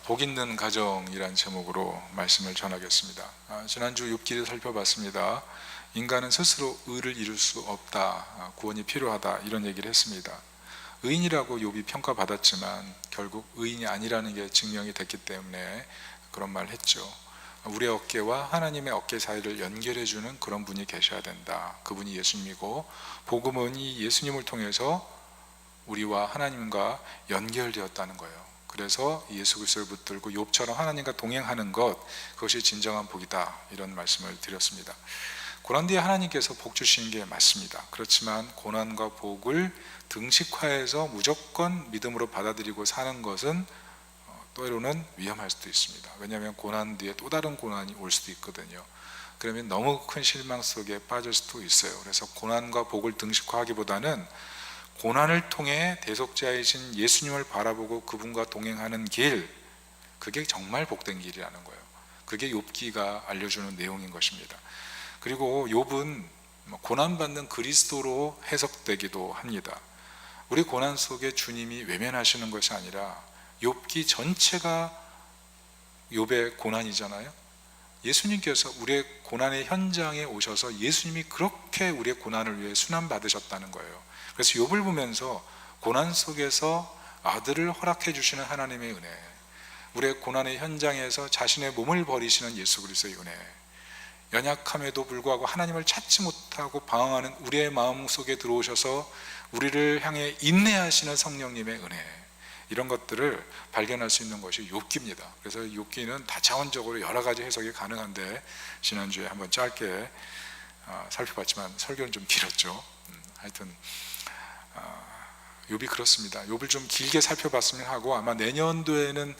복 있는 가정이란 제목으로 말씀을 전하겠습니다. 지난주 욥기를 살펴봤습니다. 인간은 스스로 의를 이룰 수 없다, 구원이 필요하다, 이런 얘기를 했습니다. 의인이라고 욥이 평가받았지만 결국 의인이 아니라는 게 증명이 됐기 때문에 그런 말을 했죠. 우리의 어깨와 하나님의 어깨 사이를 연결해주는 그런 분이 계셔야 된다. 그분이 예수님이고, 복음은 이 예수님을 통해서 우리와 하나님과 연결되었다는 거예요. 그래서 예수 그리스도를 붙들고 욥처럼 하나님과 동행하는 것, 그것이 진정한 복이다, 이런 말씀을 드렸습니다. 고난 뒤에 하나님께서 복 주시는 게 맞습니다. 그렇지만 고난과 복을 등식화해서 무조건 믿음으로 받아들이고 사는 것은 때로는 위험할 수도 있습니다. 왜냐하면 고난 뒤에 또 다른 고난이 올 수도 있거든요. 그러면 너무 큰 실망 속에 빠질 수도 있어요. 그래서 고난과 복을 등식화하기보다는 고난을 통해 대속자이신 예수님을 바라보고 그분과 동행하는 길, 그게 정말 복된 길이라는 거예요. 그게 욥기가 알려주는 내용인 것입니다. 그리고 욥은 고난받는 그리스도로 해석되기도 합니다. 우리 고난 속에 주님이 외면하시는 것이 아니라 욥기 전체가 욥의 고난이잖아요. 예수님께서 우리의 고난의 현장에 오셔서 예수님이 그렇게 우리의 고난을 위해 순환받으셨다는 거예요. 그래서 욥을 보면서 고난 속에서 아들을 허락해 주시는 하나님의 은혜, 우리의 고난의 현장에서 자신의 몸을 버리시는 예수 그리스도의 은혜, 연약함에도 불구하고 하나님을 찾지 못하고 방황하는 우리의 마음 속에 들어오셔서 우리를 향해 인내하시는 성령님의 은혜, 이런 것들을 발견할 수 있는 것이 욥기입니다. 그래서 욥기는 다차원적으로 여러 가지 해석이 가능한데 지난주에 한번 짧게 살펴봤지만 설교는 좀 길었죠. 하여튼 욥이 그렇습니다. 욥을 좀 길게 살펴봤으면 하고, 아마 내년도에는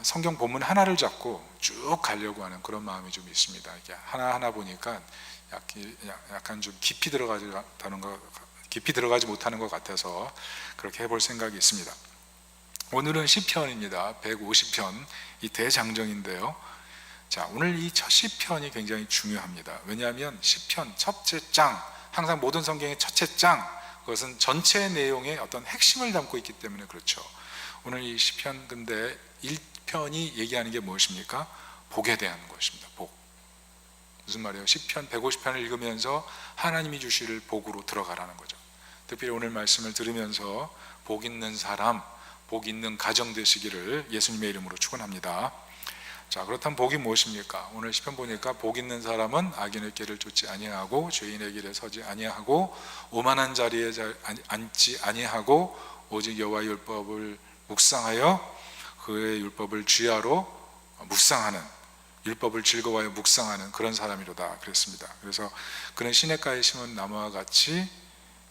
성경 본문 하나를 잡고 쭉 가려고 하는 그런 마음이 좀 있습니다. 이렇게 하나하나 보니까 약간 좀 깊이 들어가지 못하는 것 같아서 그렇게 해볼 생각이 있습니다. 오늘은 시편입니다. 150편, 이 대장정인데요. 자, 오늘 이 첫 시편이 굉장히 중요합니다. 왜냐하면 시편 첫째 장, 항상 모든 성경의 첫째 장, 그것은 전체 내용의 어떤 핵심을 담고 있기 때문에 그렇죠. 오늘 이 시편 근데 1편이 얘기하는 게 무엇입니까? 복에 대한 것입니다. 복. 무슨 말이에요? 시편 150편을 읽으면서 하나님이 주실 복으로 들어가라는 거죠. 특별히 오늘 말씀을 들으면서 복 있는 사람, 복 있는 가정 되시기를 예수님의 이름으로 축원합니다. 자, 그렇다면 복이 무엇입니까? 오늘 시편 보니까 복 있는 사람은 악인의 길을 쫓지 아니하고 죄인의 길에 서지 아니하고 오만한 자리에 앉지 아니하고 오직 여호와의 율법을 묵상하여 그의 율법을 주야로 묵상하는, 율법을 즐거워하여 묵상하는 그런 사람이로다 그랬습니다. 그래서 그는 시냇가에 심은 나무와 같이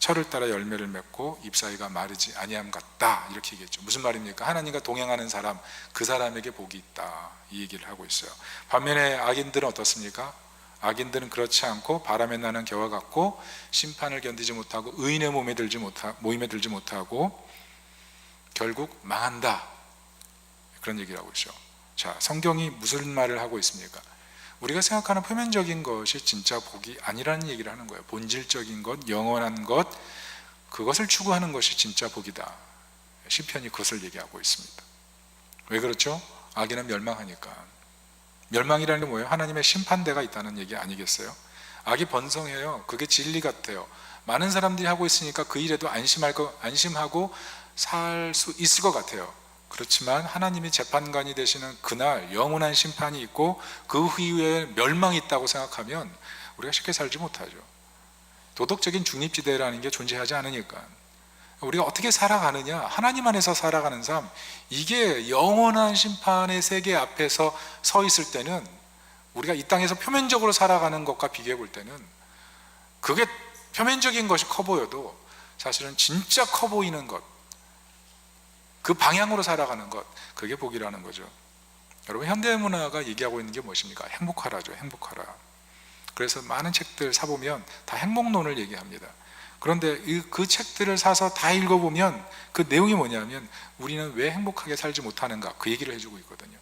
철을 따라 열매를 맺고 잎사이가 마르지 아니함 같다, 이렇게 얘기했죠. 무슨 말입니까? 하나님과 동행하는 사람, 그 사람에게 복이 있다, 이 얘기를 하고 있어요. 반면에 악인들은 어떻습니까? 악인들은 그렇지 않고 바람에 나는 겨와 같고 심판을 견디지 못하고 의인의 모임에 들지 못하고 결국 망한다, 그런 얘기를 하고 있죠. 자, 성경이 무슨 말을 하고 있습니까? 우리가 생각하는 표면적인 것이 진짜 복이 아니라는 얘기를 하는 거예요. 본질적인 것, 영원한 것, 그것을 추구하는 것이 진짜 복이다. 시편이 그것을 얘기하고 있습니다. 왜 그렇죠? 악인은 멸망하니까. 멸망이라는 게 뭐예요? 하나님의 심판대가 있다는 얘기 아니겠어요? 악이 번성해요. 그게 진리 같아요. 많은 사람들이 하고 있으니까 그 일에도 안심하고 살 수 있을 것 같아요. 그렇지만 하나님이 재판관이 되시는 그날 영원한 심판이 있고 그 후에 멸망이 있다고 생각하면 우리가 쉽게 살지 못하죠. 도덕적인 중립지대라는 게 존재하지 않으니까. 우리가 어떻게 살아가느냐, 하나님 안에서 살아가는 삶, 이게 영원한 심판의 세계 앞에서 서 있을 때는, 우리가 이 땅에서 표면적으로 살아가는 것과 비교해 볼 때는 그게 표면적인 것이 커 보여도 사실은 진짜 커 보이는 것, 그 방향으로 살아가는 것, 그게 복이라는 거죠. 여러분, 현대문화가 얘기하고 있는 게 무엇입니까? 행복하라죠. 행복하라. 그래서 많은 책들 사보면 다 행복론을 얘기합니다. 그런데 그 책들을 사서 다 읽어보면 그 내용이 뭐냐면 우리는 왜 행복하게 살지 못하는가, 그 얘기를 해주고 있거든요.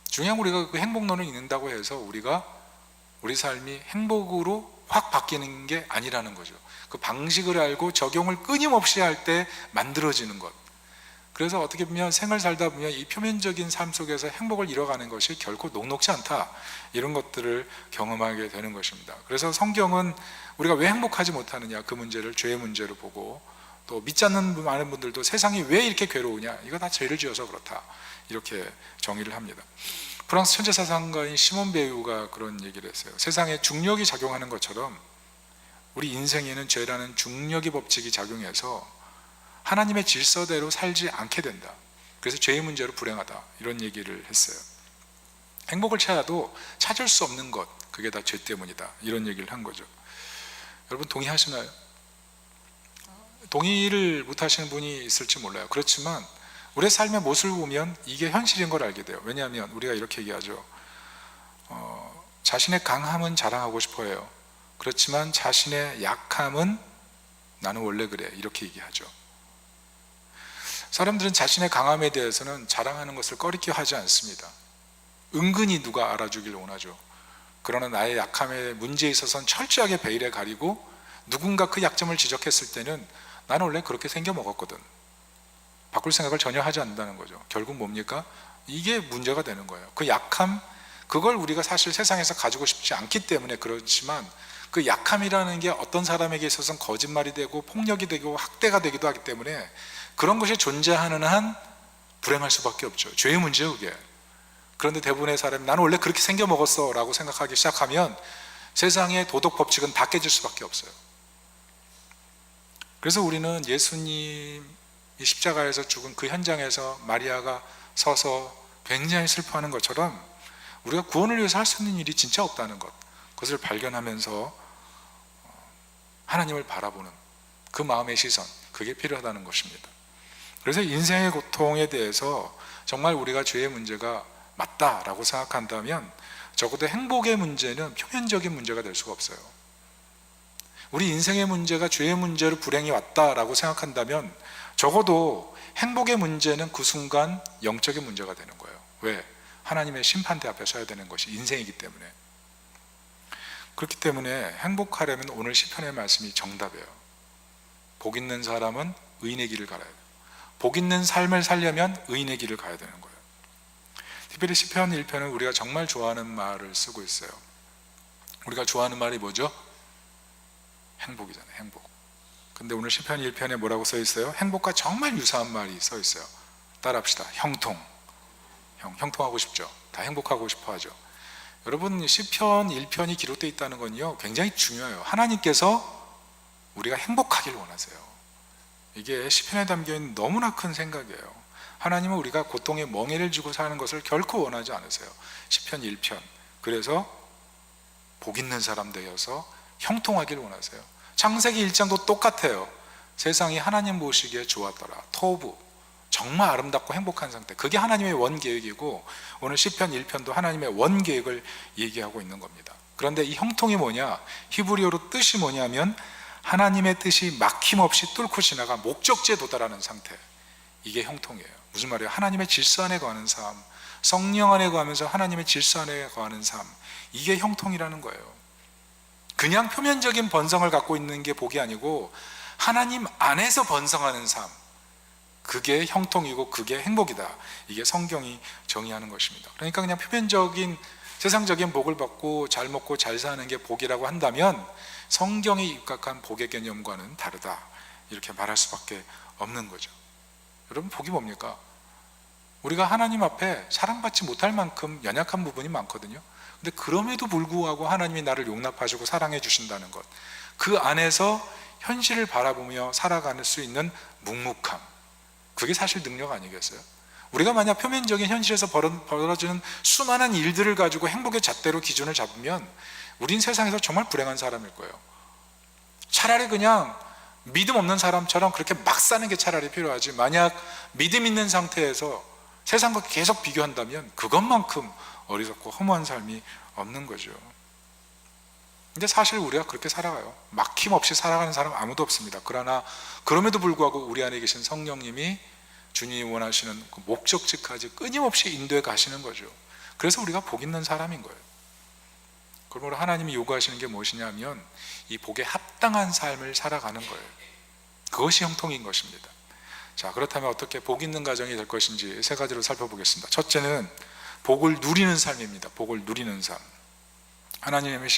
중요한, 우리가 그 행복론을 읽는다고 해서 우리가 우리 삶이 행복으로 확 바뀌는 게 아니라는 거죠. 그 방식을 알고 적용을 끊임없이 할 때 만들어지는 것. 그래서 어떻게 보면 생을 살다 보면 이 표면적인 삶 속에서 행복을 이뤄가는 것이 결코 녹록지 않다, 이런 것들을 경험하게 되는 것입니다. 그래서 성경은 우리가 왜 행복하지 못하느냐, 그 문제를 죄의 문제로 보고, 또 믿지 않는 많은 분들도 세상이 왜 이렇게 괴로우냐, 이거 다 죄를 지어서 그렇다, 이렇게 정의를 합니다. 프랑스 천재사상가인 시몬 베유가 그런 얘기를 했어요. 세상에 중력이 작용하는 것처럼 우리 인생에는 죄라는 중력의 법칙이 작용해서 하나님의 질서대로 살지 않게 된다. 그래서 죄의 문제로 불행하다, 이런 얘기를 했어요. 행복을 찾아도 찾을 수 없는 것, 그게 다 죄 때문이다, 이런 얘기를 한 거죠. 여러분 동의하시나요? 동의를 못하시는 분이 있을지 몰라요. 그렇지만 우리의 삶의 모습을 보면 이게 현실인 걸 알게 돼요. 왜냐하면 우리가 이렇게 얘기하죠. 자신의 강함은 자랑하고 싶어 해요. 그렇지만 자신의 약함은 나는 원래 그래, 이렇게 얘기하죠. 사람들은 자신의 강함에 대해서는 자랑하는 것을 꺼리게 하지 않습니다. 은근히 누가 알아주길 원하죠. 그러나 나의 약함의 문제에 있어서는 철저하게 베일에 가리고, 누군가 그 약점을 지적했을 때는 나는 원래 그렇게 생겨 먹었거든, 바꿀 생각을 전혀 하지 않는다는 거죠. 결국 뭡니까? 이게 문제가 되는 거예요. 그 약함, 그걸 우리가 사실 세상에서 가지고 싶지 않기 때문에 그렇지만, 그 약함이라는 게 어떤 사람에게 있어서는 거짓말이 되고 폭력이 되고 학대가 되기도 하기 때문에 그런 것이 존재하는 한 불행할 수밖에 없죠. 죄의 문제예요, 그게. 그런데 대부분의 사람이 나는 원래 그렇게 생겨 먹었어 라고 생각하기 시작하면 세상의 도덕 법칙은 다 깨질 수밖에 없어요. 그래서 우리는 예수님이 십자가에서 죽은 그 현장에서 마리아가 서서 굉장히 슬퍼하는 것처럼 우리가 구원을 위해서 할 수 있는 일이 진짜 없다는 것, 그것을 발견하면서 하나님을 바라보는 그 마음의 시선, 그게 필요하다는 것입니다. 그래서 인생의 고통에 대해서 정말 우리가 죄의 문제가 맞다라고 생각한다면 적어도 행복의 문제는 표면적인 문제가 될 수가 없어요. 우리 인생의 문제가 죄의 문제로 불행이 왔다라고 생각한다면 적어도 행복의 문제는 그 순간 영적인 문제가 되는 거예요. 왜? 하나님의 심판대 앞에 서야 되는 것이 인생이기 때문에. 그렇기 때문에 행복하려면 오늘 시편의 말씀이 정답이에요. 복 있는 사람은 의인의 길을 가야 돼요. 복 있는 삶을 살려면 의인의 길을 가야 되는 거예요. 특별히 시편 1편은 우리가 정말 좋아하는 말을 쓰고 있어요. 우리가 좋아하는 말이 뭐죠? 행복이잖아요, 행복. 근데 오늘 시편 1편에 뭐라고 써 있어요? 행복과 정말 유사한 말이 써 있어요. 따라합시다. 형통. 형통하고 싶죠? 다 행복하고 싶어 하죠. 여러분, 시편 1편이 기록되어 있다는 건요 굉장히 중요해요. 하나님께서 우리가 행복하길 원하세요. 이게 시편에 담겨있는 너무나 큰 생각이에요. 하나님은 우리가 고통에 멍해를 주고 사는 것을 결코 원하지 않으세요. 시편 1편. 그래서 복 있는 사람 되어서 형통하길 원하세요. 창세기 1장도 똑같아요. 세상이 하나님 보시기에 좋았더라. 토부, 정말 아름답고 행복한 상태, 그게 하나님의 원계획이고 오늘 시편 1편도 하나님의 원계획을 얘기하고 있는 겁니다. 그런데 이 형통이 뭐냐? 히브리어로 뜻이 뭐냐면 하나님의 뜻이 막힘없이 뚫고 지나가 목적지에 도달하는 상태, 이게 형통이에요. 무슨 말이에요? 하나님의 질서 안에 거하는 삶, 성령 안에 거하면서 하나님의 질서 안에 거하는 삶, 이게 형통이라는 거예요. 그냥 표면적인 번성을 갖고 있는 게 복이 아니고 하나님 안에서 번성하는 삶, 그게 형통이고 그게 행복이다. 이게 성경이 정의하는 것입니다. 그러니까 그냥 표면적인 세상적인 복을 받고 잘 먹고 잘 사는 게 복이라고 한다면 성경이 입각한 복의 개념과는 다르다, 이렇게 말할 수밖에 없는 거죠. 여러분, 복이 뭡니까? 우리가 하나님 앞에 사랑받지 못할 만큼 연약한 부분이 많거든요. 근데 그럼에도 불구하고 하나님이 나를 용납하시고 사랑해 주신다는 것, 그 안에서 현실을 바라보며 살아갈 수 있는 묵묵함, 그게 사실 능력 아니겠어요? 우리가 만약 표면적인 현실에서 벌어지는 수많은 일들을 가지고 행복의 잣대로 기준을 잡으면 우린 세상에서 정말 불행한 사람일 거예요. 차라리 그냥 믿음 없는 사람처럼 그렇게 막 사는 게 차라리 필요하지, 만약 믿음 있는 상태에서 세상과 계속 비교한다면 그것만큼 어리석고 허무한 삶이 없는 거죠. 근데 사실 우리가 그렇게 살아가요. 막힘없이 살아가는 사람 아무도 없습니다. 그러나 그럼에도 불구하고 우리 안에 계신 성령님이 주님이 원하시는 그 목적지까지 끊임없이 인도해 가시는 거죠. 그래서 우리가 복 있는 사람인 거예요. 그러므로 하나님이 요구하시는 게 무엇이냐면 이 복에 합당한 삶을 살아가는 거예요. 그것이 형통인 것입니다. 자, 그렇다면 어떻게 복 있는 가정이 될 것인지 세 가지로 살펴보겠습니다. 첫째는 복을 누리는 삶입니다. 복을 누리는 삶. 하나님의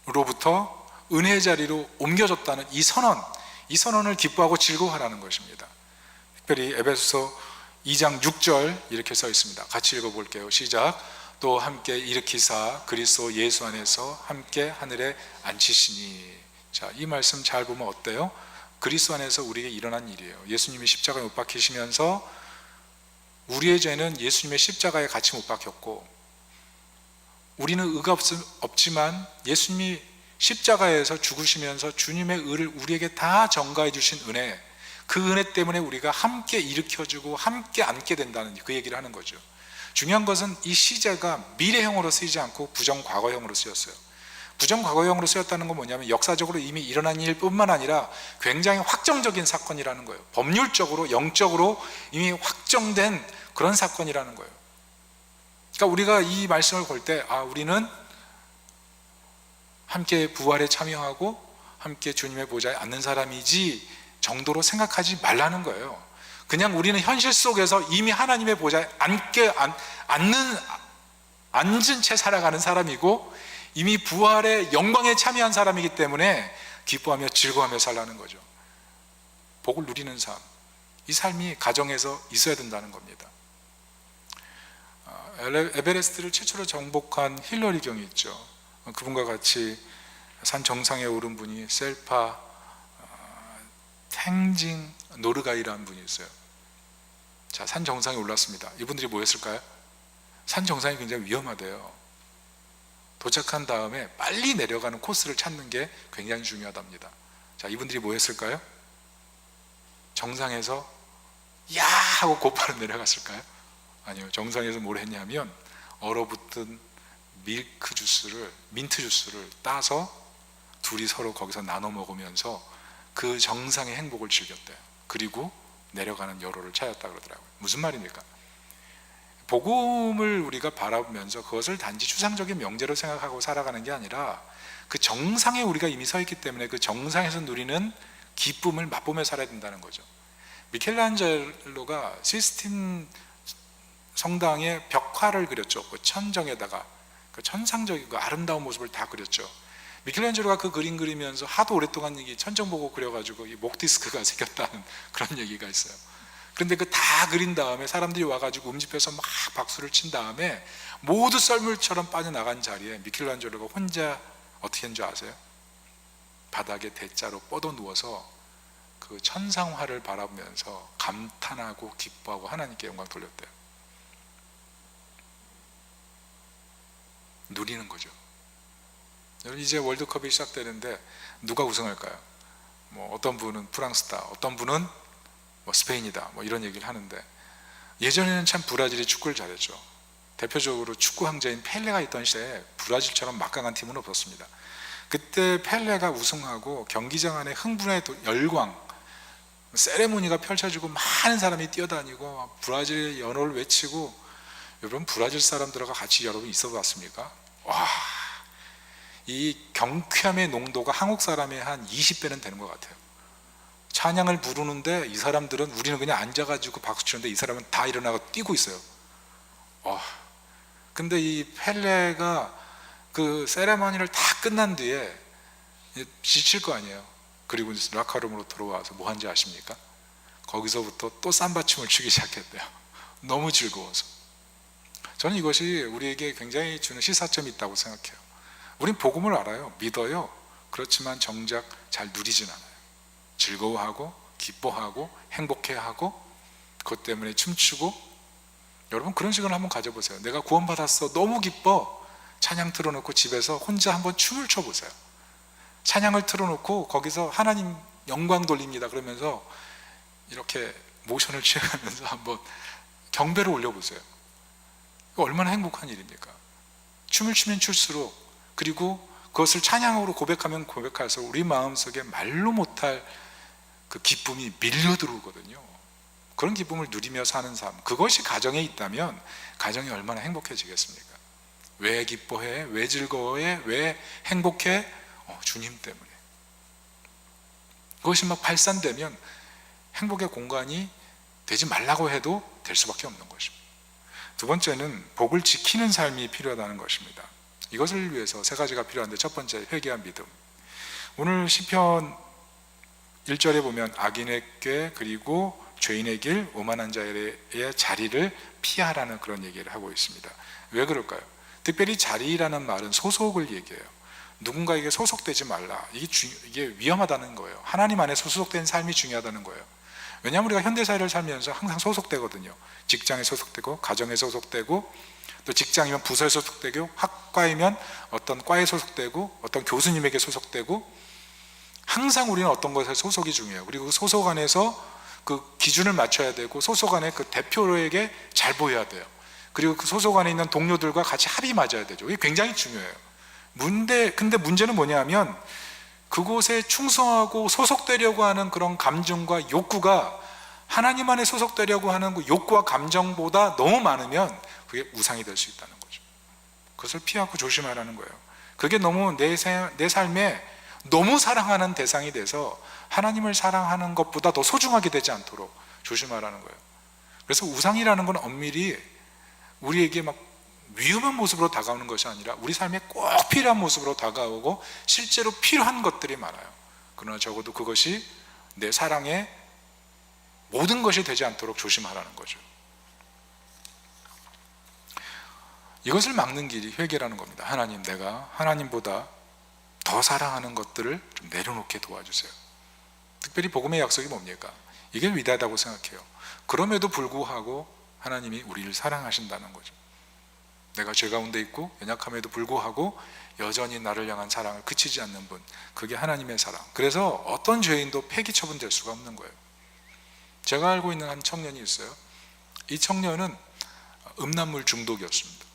심판으로부터 은혜의 자리로 옮겨졌다는 이 선언을 기뻐하고 즐거워하라는 것입니다. 특별히 에베소서 2장 6절 이렇게 써 있습니다. 같이 읽어볼게요. 시작. 또 함께 일으키사 그리스도 예수 안에서 함께 하늘에 앉히시니. 자, 이 말씀 잘 보면 어때요? 그리스도 안에서 우리에게 일어난 일이에요. 예수님이 십자가에 못 박히시면서 우리의 죄는 예수님의 십자가에 같이 못 박혔고, 우리는 의가 없지만 예수님이 십자가에서 죽으시면서 주님의 의를 우리에게 다 전가해 주신 은혜, 그 은혜 때문에 우리가 함께 일으켜주고 함께 앉게 된다는 그 얘기를 하는 거죠. 중요한 것은 이 시제가 미래형으로 쓰이지 않고 부정과거형으로 쓰였어요. 부정과거형으로 쓰였다는 건 뭐냐면 역사적으로 이미 일어난 일뿐만 아니라 굉장히 확정적인 사건이라는 거예요. 법률적으로, 영적으로 이미 확정된 그런 사건이라는 거예요. 그러니까 우리가 이 말씀을 볼 때, 우리는 함께 부활에 참여하고 함께 주님의 보좌에 앉는 사람이지 정도로 생각하지 말라는 거예요. 그냥 우리는 현실 속에서 이미 하나님의 보좌에 앉은 채 살아가는 사람이고, 이미 부활의 영광에 참여한 사람이기 때문에 기뻐하며 즐거워하며 살라는 거죠. 복을 누리는 삶, 이 삶이 가정에서 있어야 된다는 겁니다. 에베레스트를 최초로 정복한 힐러리 경이 있죠. 그분과 같이 산 정상에 오른 분이 셀파 탱징 노르가이라는 분이 있어요. 자, 산 정상에 올랐습니다. 이분들이 뭐였을까요? 산 정상이 굉장히 위험하대요. 도착한 다음에 빨리 내려가는 코스를 찾는 게 굉장히 중요하답니다. 자, 이분들이 뭐였을까요? 정상에서 야 하고 곧바로 내려갔을까요? 아니요. 정상에서 뭘 했냐면 얼어붙은 민트 주스를 따서 둘이 서로 거기서 나눠 먹으면서 그 정상의 행복을 즐겼대요. 그리고 내려가는 여로를 찾았다 그러더라고요. 무슨 말입니까? 복음을 우리가 바라보면서 그것을 단지 추상적인 명제로 생각하고 살아가는 게 아니라 그 정상에 우리가 이미 서 있기 때문에 그 정상에서 누리는 기쁨을 맛보며 살아야 된다는 거죠. 미켈란젤로가 시스틴 성당의 벽화를 그렸죠. 그 천정에다가 그 천상적인 그 아름다운 모습을 다 그렸죠. 미켈란젤로가 그 그림 그리면서 하도 오랫동안 이 천정 보고 그려가지고 이 목 디스크가 생겼다는 그런 얘기가 있어요. 그런데 그 다 그린 다음에 사람들이 와가지고 음집해서 막 박수를 친 다음에 모두 썰물처럼 빠져나간 자리에 미켈란젤로가 혼자 어떻게 했는지 아세요? 바닥에 대자로 뻗어 누워서 그 천상화를 바라보면서 감탄하고 기뻐하고 하나님께 영광 돌렸대요. 누리는 거죠. 이제 월드컵이 시작되는데 누가 우승할까요? 뭐 어떤 분은 프랑스다, 어떤 분은 뭐 스페인이다, 뭐 이런 얘기를 하는데, 예전에는 참 브라질이 축구를 잘했죠. 대표적으로 축구 황제인 펠레가 있던 시대에 브라질처럼 막강한 팀은 없었습니다. 그때 펠레가 우승하고 경기장 안에 흥분의 열광, 세레모니가 펼쳐지고 많은 사람이 뛰어다니고 브라질 연호를 외치고, 여러분 브라질 사람들과 같이 여러분 있어 봤습니까? 와, 이 경쾌함의 농도가 한국 사람의 한 20배는 되는 것 같아요. 찬양을 부르는데 이 사람들은, 우리는 그냥 앉아가지고 박수 치는데 이 사람은 다 일어나고 뛰고 있어요. 근데 이 펠레가 그 세레머니를 다 끝난 뒤에 지칠 거 아니에요. 그리고 이제 라카룸으로 들어와서 뭐 한지 아십니까? 거기서부터 또 삼바춤을 추기 시작했대요. 너무 즐거워서. 저는 이것이 우리에게 굉장히 주는 시사점이 있다고 생각해요. 우린 복음을 알아요. 믿어요. 그렇지만 정작 잘 누리진 않아요. 즐거워하고 기뻐하고 행복해하고 그것 때문에 춤추고. 여러분 그런 시간을 한번 가져보세요. 내가 구원받았어, 너무 기뻐. 찬양 틀어놓고 집에서 혼자 한번 춤을 춰보세요. 찬양을 틀어놓고 거기서 하나님 영광 돌립니다 그러면서 이렇게 모션을 취해가면서 한번 경배를 올려보세요. 이거 얼마나 행복한 일입니까? 춤을 추면 출수록, 그리고 그것을 찬양으로 고백하면 고백할수록 우리 마음속에 말로 못할 그 기쁨이 밀려 들어오거든요. 그런 기쁨을 누리며 사는 삶, 그것이 가정에 있다면 가정이 얼마나 행복해지겠습니까? 왜 기뻐해? 왜 즐거워해? 왜 행복해? 주님 때문에. 그것이 막 발산되면 행복의 공간이 되지 말라고 해도 될 수밖에 없는 것입니다. 두 번째는 복을 지키는 삶이 필요하다는 것입니다. 이것을 위해서 세 가지가 필요한데, 첫 번째, 회개와 믿음. 오늘 시편 1절에 보면 악인의 꾀, 그리고 죄인의 길, 오만한 자의 자리를 피하라는 그런 얘기를 하고 있습니다. 왜 그럴까요? 특별히 자리라는 말은 소속을 얘기해요. 누군가에게 소속되지 말라. 이게 위험하다는 거예요. 하나님 안에 소속된 삶이 중요하다는 거예요. 왜냐하면 우리가 현대사회를 살면서 항상 소속되거든요. 직장에 소속되고, 가정에 소속되고, 또 직장이면 부서에 소속되고, 학과이면 어떤 과에 소속되고, 어떤 교수님에게 소속되고, 항상 우리는 어떤 것에 소속이 중요해요. 그리고 소속 안에서 그 기준을 맞춰야 되고, 소속 안에 그 대표에게 잘 보여야 돼요. 그리고 그 소속 안에 있는 동료들과 같이 합이 맞아야 되죠. 이게 굉장히 중요해요. 근데 문제는 뭐냐면, 그곳에 충성하고 소속되려고 하는 그런 감정과 욕구가 하나님 안에 소속되려고 하는 그 욕구와 감정보다 너무 많으면 그게 우상이 될 수 있다는 거죠. 그것을 피하고 조심하라는 거예요. 그게 너무 내 삶에 너무 사랑하는 대상이 돼서 하나님을 사랑하는 것보다 더 소중하게 되지 않도록 조심하라는 거예요. 그래서 우상이라는 건 엄밀히 우리에게 막 위험한 모습으로 다가오는 것이 아니라 우리 삶에 꼭 필요한 모습으로 다가오고 실제로 필요한 것들이 많아요. 그러나 적어도 그것이 내 사랑의 모든 것이 되지 않도록 조심하라는 거죠. 이것을 막는 길이 회개라는 겁니다. 하나님, 내가 하나님보다 더 사랑하는 것들을 좀 내려놓게 도와주세요. 특별히 복음의 약속이 뭡니까? 이게 위대하다고 생각해요. 그럼에도 불구하고 하나님이 우리를 사랑하신다는 거죠. 내가 죄 가운데 있고 연약함에도 불구하고 여전히 나를 향한 사랑을 그치지 않는 분, 그게 하나님의 사랑. 그래서 어떤 죄인도 폐기 처분될 수가 없는 거예요. 제가 알고 있는 한 청년이 있어요. 이 청년은 음란물 중독이었습니다.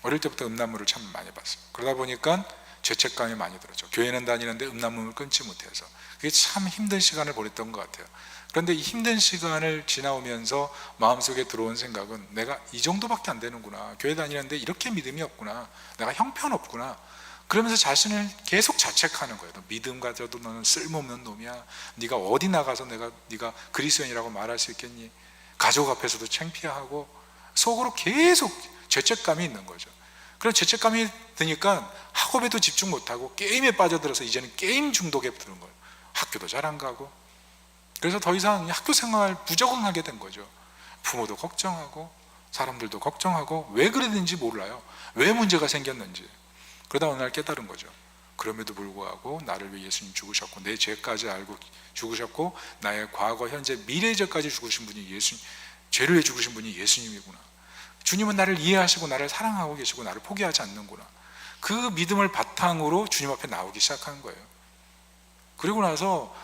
어릴 때부터 음란물을 참 많이 봤어요. 그러다 보니까 죄책감이 많이 들었죠. 교회는 다니는데 음란물을 끊지 못해서 그게 참 힘든 시간을 보냈던 것 같아요. 그런데 이 힘든 시간을 지나오면서 마음속에 들어온 생각은, 내가 이 정도밖에 안 되는구나, 교회 다니는데 이렇게 믿음이 없구나, 내가 형편없구나, 그러면서 자신을 계속 자책하는 거예요. 너 믿음 가져도 너는 쓸모없는 놈이야. 네가 어디 나가서 네가 그리스도인이라고 말할 수 있겠니? 가족 앞에서도 창피하고, 속으로 계속 죄책감이 있는 거죠. 그런 죄책감이 드니까 학업에도 집중 못하고 게임에 빠져들어서 이제는 게임 중독에 드는 거예요. 학교도 잘 안 가고. 그래서 더 이상 학교 생활 부적응하게 된 거죠. 부모도 걱정하고 사람들도 걱정하고, 왜 그랬는지 몰라요. 왜 문제가 생겼는지. 그러다 어느 날 깨달은 거죠. 그럼에도 불구하고 나를 위해 예수님 죽으셨고, 내 죄까지 알고 죽으셨고, 나의 과거, 현재, 미래 죄까지 죽으신 분이 죄를 위해 죽으신 분이 예수님이구나. 주님은 나를 이해하시고 나를 사랑하고 계시고 나를 포기하지 않는구나. 그 믿음을 바탕으로 주님 앞에 나오기 시작한 거예요. 그리고 나서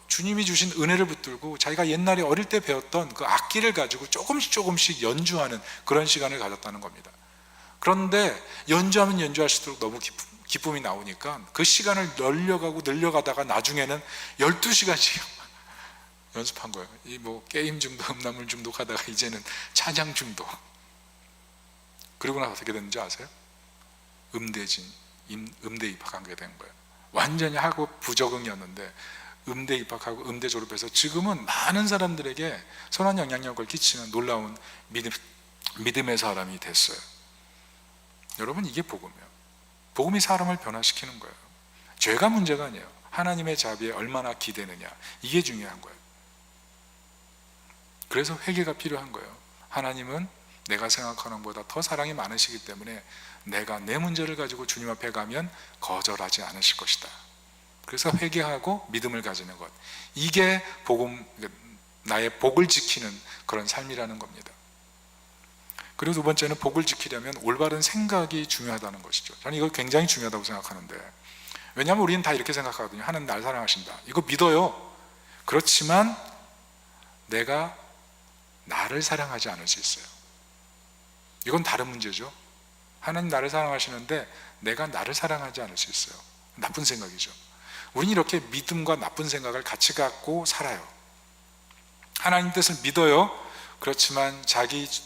주님이 주신 은혜를 붙들고 자기가 옛날에 어릴 때 배웠던 그 악기를 가지고 조금씩 연주하는 그런 시간을 가졌다는 겁니다. 그런데 연주하면 연주할수록 너무 기쁨이 나오니까 그 시간을 늘려가다가 나중에는 12시간씩 연습한 거예요. 이 게임 중독, 음란물 중독하다가 이제는 찬양 중독. 그리고 나서 어떻게 됐는지 아세요? 음대 입학하게 된 거예요. 완전히 학업 부적응이었는데 음대 입학하고 음대 졸업해서 지금은 많은 사람들에게 선한 영향력을 끼치는 놀라운 믿음의 사람이 됐어요. 여러분, 이게 복음이에요. 복음이 사람을 변화시키는 거예요. 죄가 문제가 아니에요. 하나님의 자비에 얼마나 기대느냐, 이게 중요한 거예요. 그래서 회개가 필요한 거예요. 하나님은 내가 생각하는 것보다 더 사랑이 많으시기 때문에 내가 내 문제를 가지고 주님 앞에 가면 거절하지 않으실 것이다. 그래서 회개하고 믿음을 가지는 것, 이게 나의 복을 지키는 그런 삶이라는 겁니다. 그리고 두 번째는, 복을 지키려면 올바른 생각이 중요하다는 것이죠. 저는 이거 굉장히 중요하다고 생각하는데, 왜냐하면 우리는 다 이렇게 생각하거든요. 하나님 날 사랑하신다, 이거 믿어요. 그렇지만 내가 나를 사랑하지 않을 수 있어요. 이건 다른 문제죠. 하나님 나를 사랑하시는데 내가 나를 사랑하지 않을 수 있어요. 나쁜 생각이죠. 우리는 이렇게 믿음과 나쁜 생각을 같이 갖고 살아요. 하나님 뜻을 믿어요. 그렇지만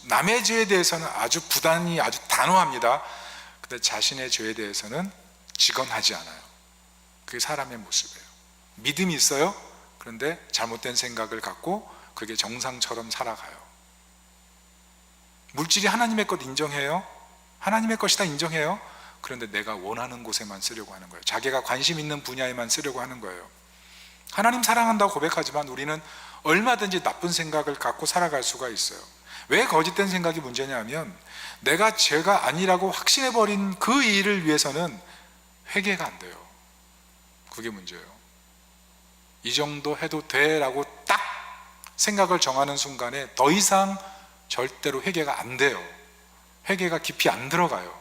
남의 죄에 대해서는 아주 부단히, 아주 단호합니다. 근데 자신의 죄에 대해서는 직언하지 않아요. 그게 사람의 모습이에요. 믿음이 있어요. 그런데 잘못된 생각을 갖고 그게 정상처럼 살아가요. 물질이 하나님의 것 인정해요. 하나님의 것이다 인정해요. 그런데 내가 원하는 곳에만 쓰려고 하는 거예요. 자기가 관심 있는 분야에만 쓰려고 하는 거예요. 하나님 사랑한다고 고백하지만 우리는 얼마든지 나쁜 생각을 갖고 살아갈 수가 있어요. 왜 거짓된 생각이 문제냐면 내가 죄가 아니라고 확신해버린 그 일을 위해서는 회개가 안 돼요. 그게 문제예요. 이 정도 해도 돼 라고 딱 생각을 정하는 순간에 더 이상 절대로 회개가 안 돼요. 회개가 깊이 안 들어가요.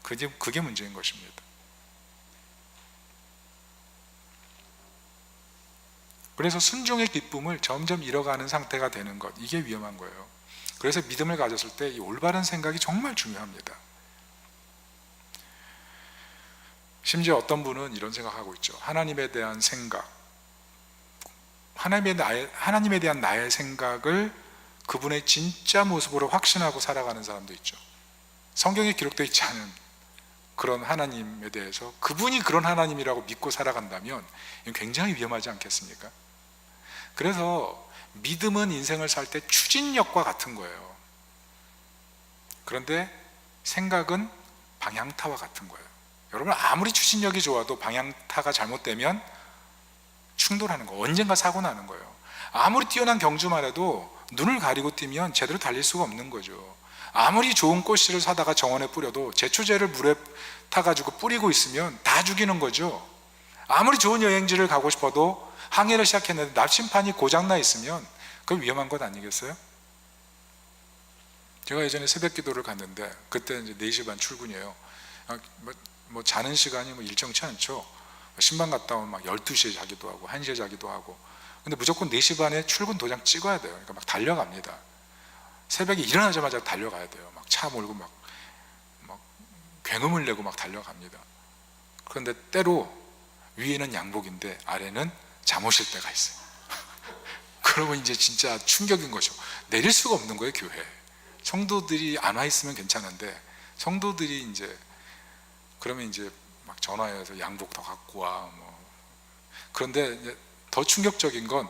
그게 문제인 것입니다. 그래서 순종의 기쁨을 점점 잃어가는 상태가 되는 것, 이게 위험한 거예요. 그래서 믿음을 가졌을 때 이 올바른 생각이 정말 중요합니다. 심지어 어떤 분은 이런 생각하고 있죠. 하나님에 대한 생각, 하나님에 대한 나의 생각을 그분의 진짜 모습으로 확신하고 살아가는 사람도 있죠. 성경에 기록되어 있지 않은 그런 하나님에 대해서 그분이 그런 하나님이라고 믿고 살아간다면 이건 굉장히 위험하지 않겠습니까? 그래서 믿음은 인생을 살 때 추진력과 같은 거예요. 그런데 생각은 방향타와 같은 거예요. 여러분, 아무리 추진력이 좋아도 방향타가 잘못되면 충돌하는 거, 언젠가 사고 나는 거예요. 아무리 뛰어난 경주만 해도 눈을 가리고 뛰면 제대로 달릴 수가 없는 거죠. 아무리 좋은 꽃씨를 사다가 정원에 뿌려도 제초제를 물에 타가지고 뿌리고 있으면 다 죽이는 거죠. 아무리 좋은 여행지를 가고 싶어도 항해를 시작했는데 납심판이 고장나 있으면 그건 위험한 것 아니겠어요? 제가 예전에 새벽 기도를 갔는데 그때 이제 4시 반 출근이에요. 뭐 자는 시간이 일정치 않죠. 신방 갔다 오면 막 12시에 자기도 하고 1시에 자기도 하고. 근데 무조건 4시 반에 출근 도장 찍어야 돼요. 그러니까 막 달려갑니다. 새벽에 일어나자마자 달려가야 돼요. 막 차 몰고 막 굉음을 내고 막 달려갑니다. 그런데 때로 위에는 양복인데 아래는 잠옷일 때가 있어요. 그러면 이제 진짜 충격인 거죠. 내릴 수가 없는 거예요, 교회에. 성도들이 안 와 있으면 괜찮은데 성도들이 이제 그러면 이제 막 전화해서 양복 더 갖고 와 그런데 이제 더 충격적인 건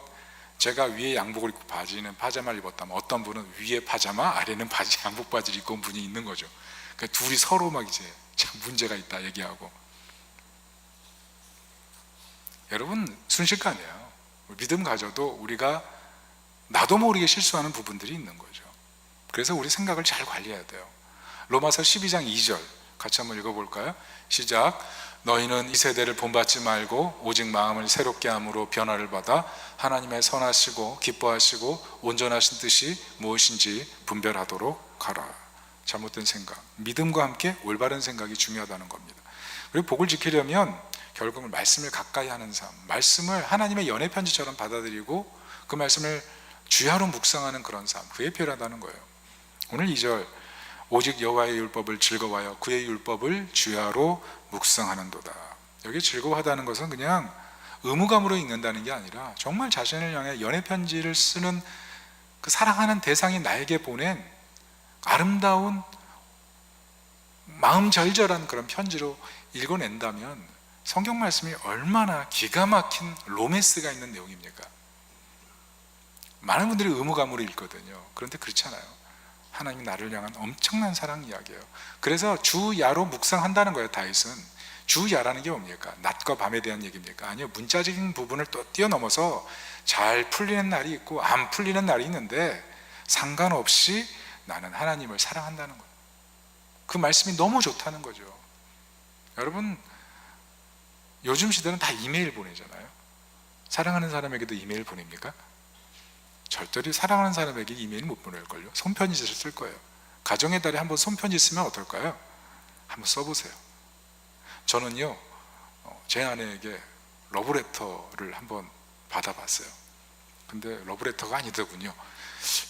제가 위에 양복을 입고 바지는 파자마를 입었다면 어떤 분은 위에 파자마 아래는 바지 양복 바지를 입고 온 분이 있는 거죠. 그러니까 둘이 서로 막 이제 참 문제가 있다 얘기하고. 여러분, 순식간이에요. 믿음 가져도 우리가 나도 모르게 실수하는 부분들이 있는 거죠. 그래서 우리 생각을 잘 관리해야 돼요. 로마서 12장 2절 같이 한번 읽어볼까요? 시작. 너희는 이 세대를 본받지 말고 오직 마음을 새롭게 함으로 변화를 받아 하나님의 선하시고 기뻐하시고 온전하신 뜻이 무엇인지 분별하도록 하라. 잘못된 생각, 믿음과 함께 올바른 생각이 중요하다는 겁니다. 그리고 복을 지키려면 결국은 말씀을 가까이 하는 삶, 말씀을 하나님의 연애 편지처럼 받아들이고 그 말씀을 주야로 묵상하는 그런 삶, 그게 필요하다는 거예요. 오늘 2절, 오직 여호와의 율법을 즐거워하여 그의 율법을 주야로 묵상하는도다. 여기 즐거워하다는 것은 그냥 의무감으로 읽는다는 게 아니라 정말 자신을 향해 연애 편지를 쓰는 그 사랑하는 대상이 나에게 보낸 아름다운 마음 절절한 그런 편지로 읽어낸다면 성경 말씀이 얼마나 기가 막힌 로맨스가 있는 내용입니까? 많은 분들이 의무감으로 읽거든요. 그런데 그렇지 않아요. 하나님이 나를 향한 엄청난 사랑 이야기예요. 그래서 주야로 묵상한다는 거예요. 다윗은 주야라는 게 뭡니까? 낮과 밤에 대한 얘기입니까? 아니요, 문자적인 부분을 또 뛰어넘어서 잘 풀리는 날이 있고 안 풀리는 날이 있는데 상관없이 나는 하나님을 사랑한다는 거예요. 그 말씀이 너무 좋다는 거죠. 여러분, 요즘 시대는 다 이메일 보내잖아요. 사랑하는 사람에게도 이메일 보냅니까? 절대로 사랑하는 사람에게 이메일 못 보낼걸요. 손편지를 쓸 거예요. 가정의 달에 한번 손편지 쓰면 어떨까요? 한번 써보세요. 저는요, 제 아내에게 러브레터를 한번 받아봤어요. 근데 러브레터가 아니더군요.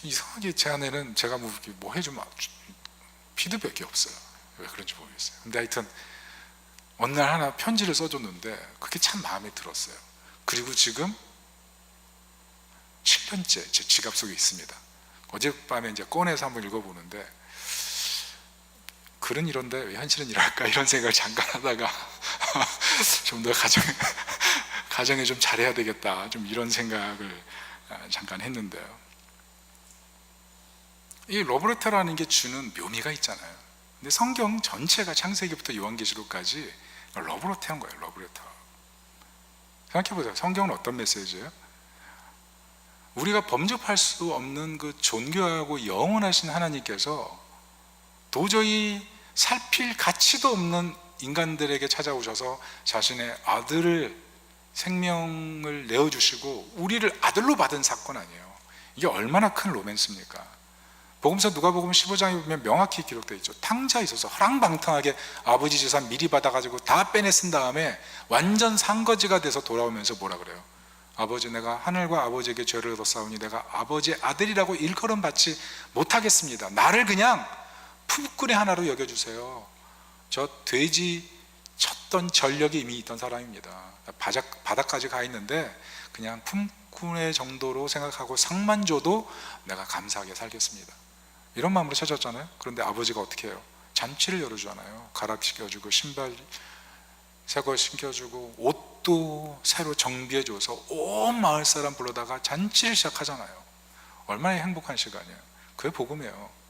이상하게 제 아내는 제가 뭐 해주면 피드백이 없어요. 왜 그런지 모르겠어요. 근데 하여튼 어느 날 하나 편지를 써줬는데 그게 참 마음에 들었어요. 그리고 지금 7년째 제 지갑 속에 있습니다. 어젯밤에 이제 꺼내서 한번 읽어보는데 글은 이런데 왜 현실은 이럴까 이런 생각을 잠깐 하다가 좀 더 가정에 좀 잘해야 되겠다, 좀 이런 생각을 잠깐 했는데요. 이 러브레터라는 게 주는 묘미가 있잖아요. 근데 성경 전체가 창세기부터 요한계시록까지 러브레터인 거예요. 러브레터. 생각해보세요. 성경은 어떤 메시지예요? 우리가 범접할 수 없는 그 존귀하고 영원하신 하나님께서 도저히 살필 가치도 없는 인간들에게 찾아오셔서 자신의 아들을, 생명을 내어주시고 우리를 아들로 받은 사건 아니에요. 이게 얼마나 큰 로맨스입니까? 복음서 누가복음 15장에 보면 명확히 기록되어 있죠. 탕자에 있어서 허랑방탕하게 아버지 재산 미리 받아가지고 다 빼내 쓴 다음에 완전 상거지가 돼서 돌아오면서 뭐라 그래요? 아버지, 내가 하늘과 아버지에게 죄를 얻었사오니 내가 아버지의 아들이라고 일컬음 받지 못하겠습니다. 나를 그냥 품꾼의 하나로 여겨주세요. 저 돼지 쳤던 전력이 이미 있던 사람입니다. 바닥까지 가 있는데 그냥 품꾼의 정도로 생각하고 상만 줘도 내가 감사하게 살겠습니다. 이런 마음으로 찾았잖아요. 그런데 아버지가 어떻게 해요? 잔치를 열어주잖아요. 가락시켜주고 신발 새거 신겨주고 옷도 새로 정비해줘서 온 마을 사람 불러다가 잔치를 시작하잖아요. 얼마나 행복한 시간이에요. 그게 복음이에요.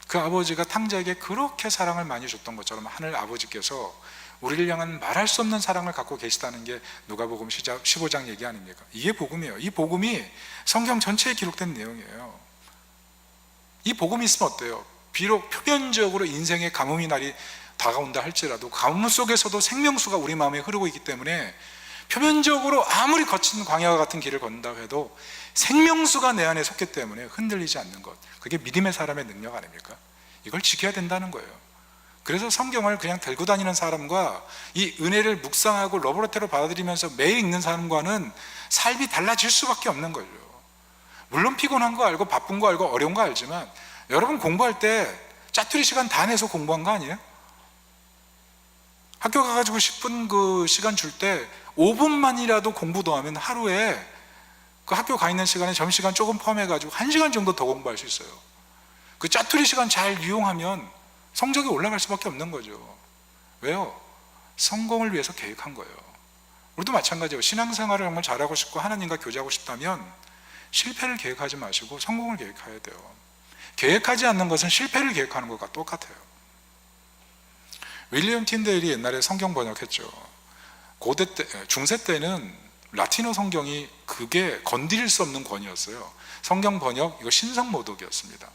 그 아버지가 탕자에게 그렇게 사랑을 많이 줬던 것처럼 하늘 아버지께서 우리를 향한 말할 수 없는 사랑을 갖고 계시다는 게 누가복음 15장 얘기 아닙니까? 이게 복음이에요. 이 복음이 성경 전체에 기록된 내용이에요. 이 복음이 있으면 어때요? 비록 표면적으로 인생의 가뭄이 날이 다가온다 할지라도 가뭄 속에서도 생명수가 우리 마음에 흐르고 있기 때문에 표면적으로 아무리 거친 광야와 같은 길을 걷는다고 해도 생명수가 내 안에 섰기 때문에 흔들리지 않는 것, 그게 믿음의 사람의 능력 아닙니까? 이걸 지켜야 된다는 거예요. 그래서 성경을 그냥 들고 다니는 사람과 이 은혜를 묵상하고 러브레터로 받아들이면서 매일 읽는 사람과는 삶이 달라질 수밖에 없는 거죠. 물론 피곤한 거 알고 바쁜 거 알고 어려운 거 알지만 여러분 공부할 때 짜투리 시간 다 내서 공부한 거 아니에요? 학교 가가지고 10분 그 시간 줄 때 5분만이라도 공부 더 하면 하루에 그 학교 가 있는 시간에 점심시간 조금 포함해가지고 1시간 정도 더 공부할 수 있어요. 그 짜투리 시간 잘 이용하면 성적이 올라갈 수밖에 없는 거죠. 왜요? 성공을 위해서 계획한 거예요. 우리도 마찬가지예요. 신앙생활을 정말 잘하고 싶고 하나님과 교제하고 싶다면 실패를 계획하지 마시고 성공을 계획해야 돼요. 계획하지 않는 것은 실패를 계획하는 것과 똑같아요. 윌리엄 틴데일이 옛날에 성경 번역했죠. 고대 때, 중세 때는 라틴어 성경이 그게 건드릴 수 없는 권위였어요. 성경 번역, 이거 신성모독이었습니다.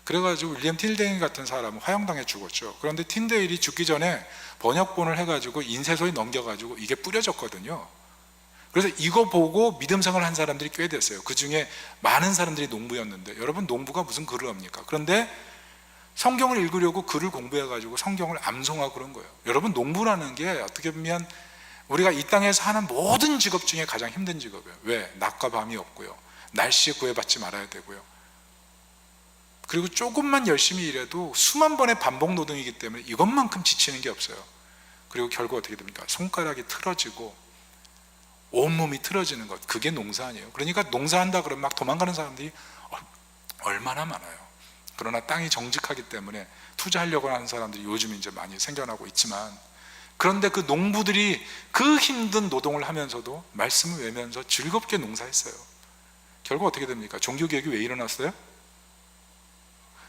그래가지고 윌리엄 틴데일 같은 사람은 화형당해 죽었죠. 그런데 틴데일이 죽기 전에 번역본을 해가지고 인쇄소에 넘겨가지고 이게 뿌려졌거든요. 그래서 이거 보고 믿음생활을 한 사람들이 꽤 됐어요. 그 중에 많은 사람들이 농부였는데, 여러분 농부가 무슨 글을 합니까? 그런데 성경을 읽으려고 글을 공부해가지고 성경을 암송하고 그런 거예요. 여러분 농부라는 게 어떻게 보면 우리가 이 땅에서 하는 모든 직업 중에 가장 힘든 직업이에요. 왜? 낮과 밤이 없고요, 날씨에 구애받지 말아야 되고요, 그리고 조금만 열심히 일해도 수만 번의 반복 노동이기 때문에 이것만큼 지치는 게 없어요. 그리고 결국 어떻게 됩니까? 손가락이 틀어지고 온몸이 틀어지는 것, 그게 농사 아니에요. 그러니까 농사한다 그러면 막 도망가는 사람들이 얼마나 많아요. 그러나 땅이 정직하기 때문에 투자하려고 하는 사람들이 요즘 이제 많이 생겨나고 있지만, 그런데 그 농부들이 그 힘든 노동을 하면서도 말씀을 외면서 즐겁게 농사했어요. 결국 어떻게 됩니까? 종교개혁이 왜 일어났어요?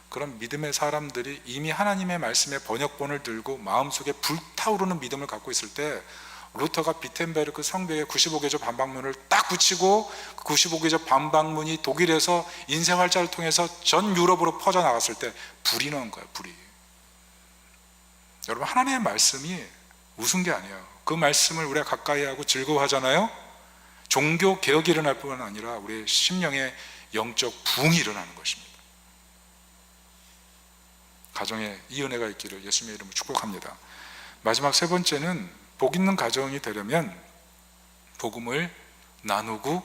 그런 믿음의 사람들이 이미 하나님의 말씀의 번역본을 들고 마음속에 불타오르는 믿음을 갖고 있을 때, 루터가 비텐베르크 성벽에 95개조 반박문을 딱 붙이고 그 95개조 반박문이 독일에서 인쇄활자를 통해서 전 유럽으로 퍼져나갔을 때 불이 나온 거예요. 불이. 여러분, 하나님의 말씀이 우스운 게 아니에요. 그 말씀을 우리가 가까이 하고 즐거워하잖아요. 종교 개혁이 일어날 뿐만 아니라 우리의 심령의 영적 부흥이 일어나는 것입니다. 가정에 이 은혜가 있기를 예수님의 이름으로 축복합니다. 마지막 세 번째는, 복 있는 가정이 되려면 복음을 나누고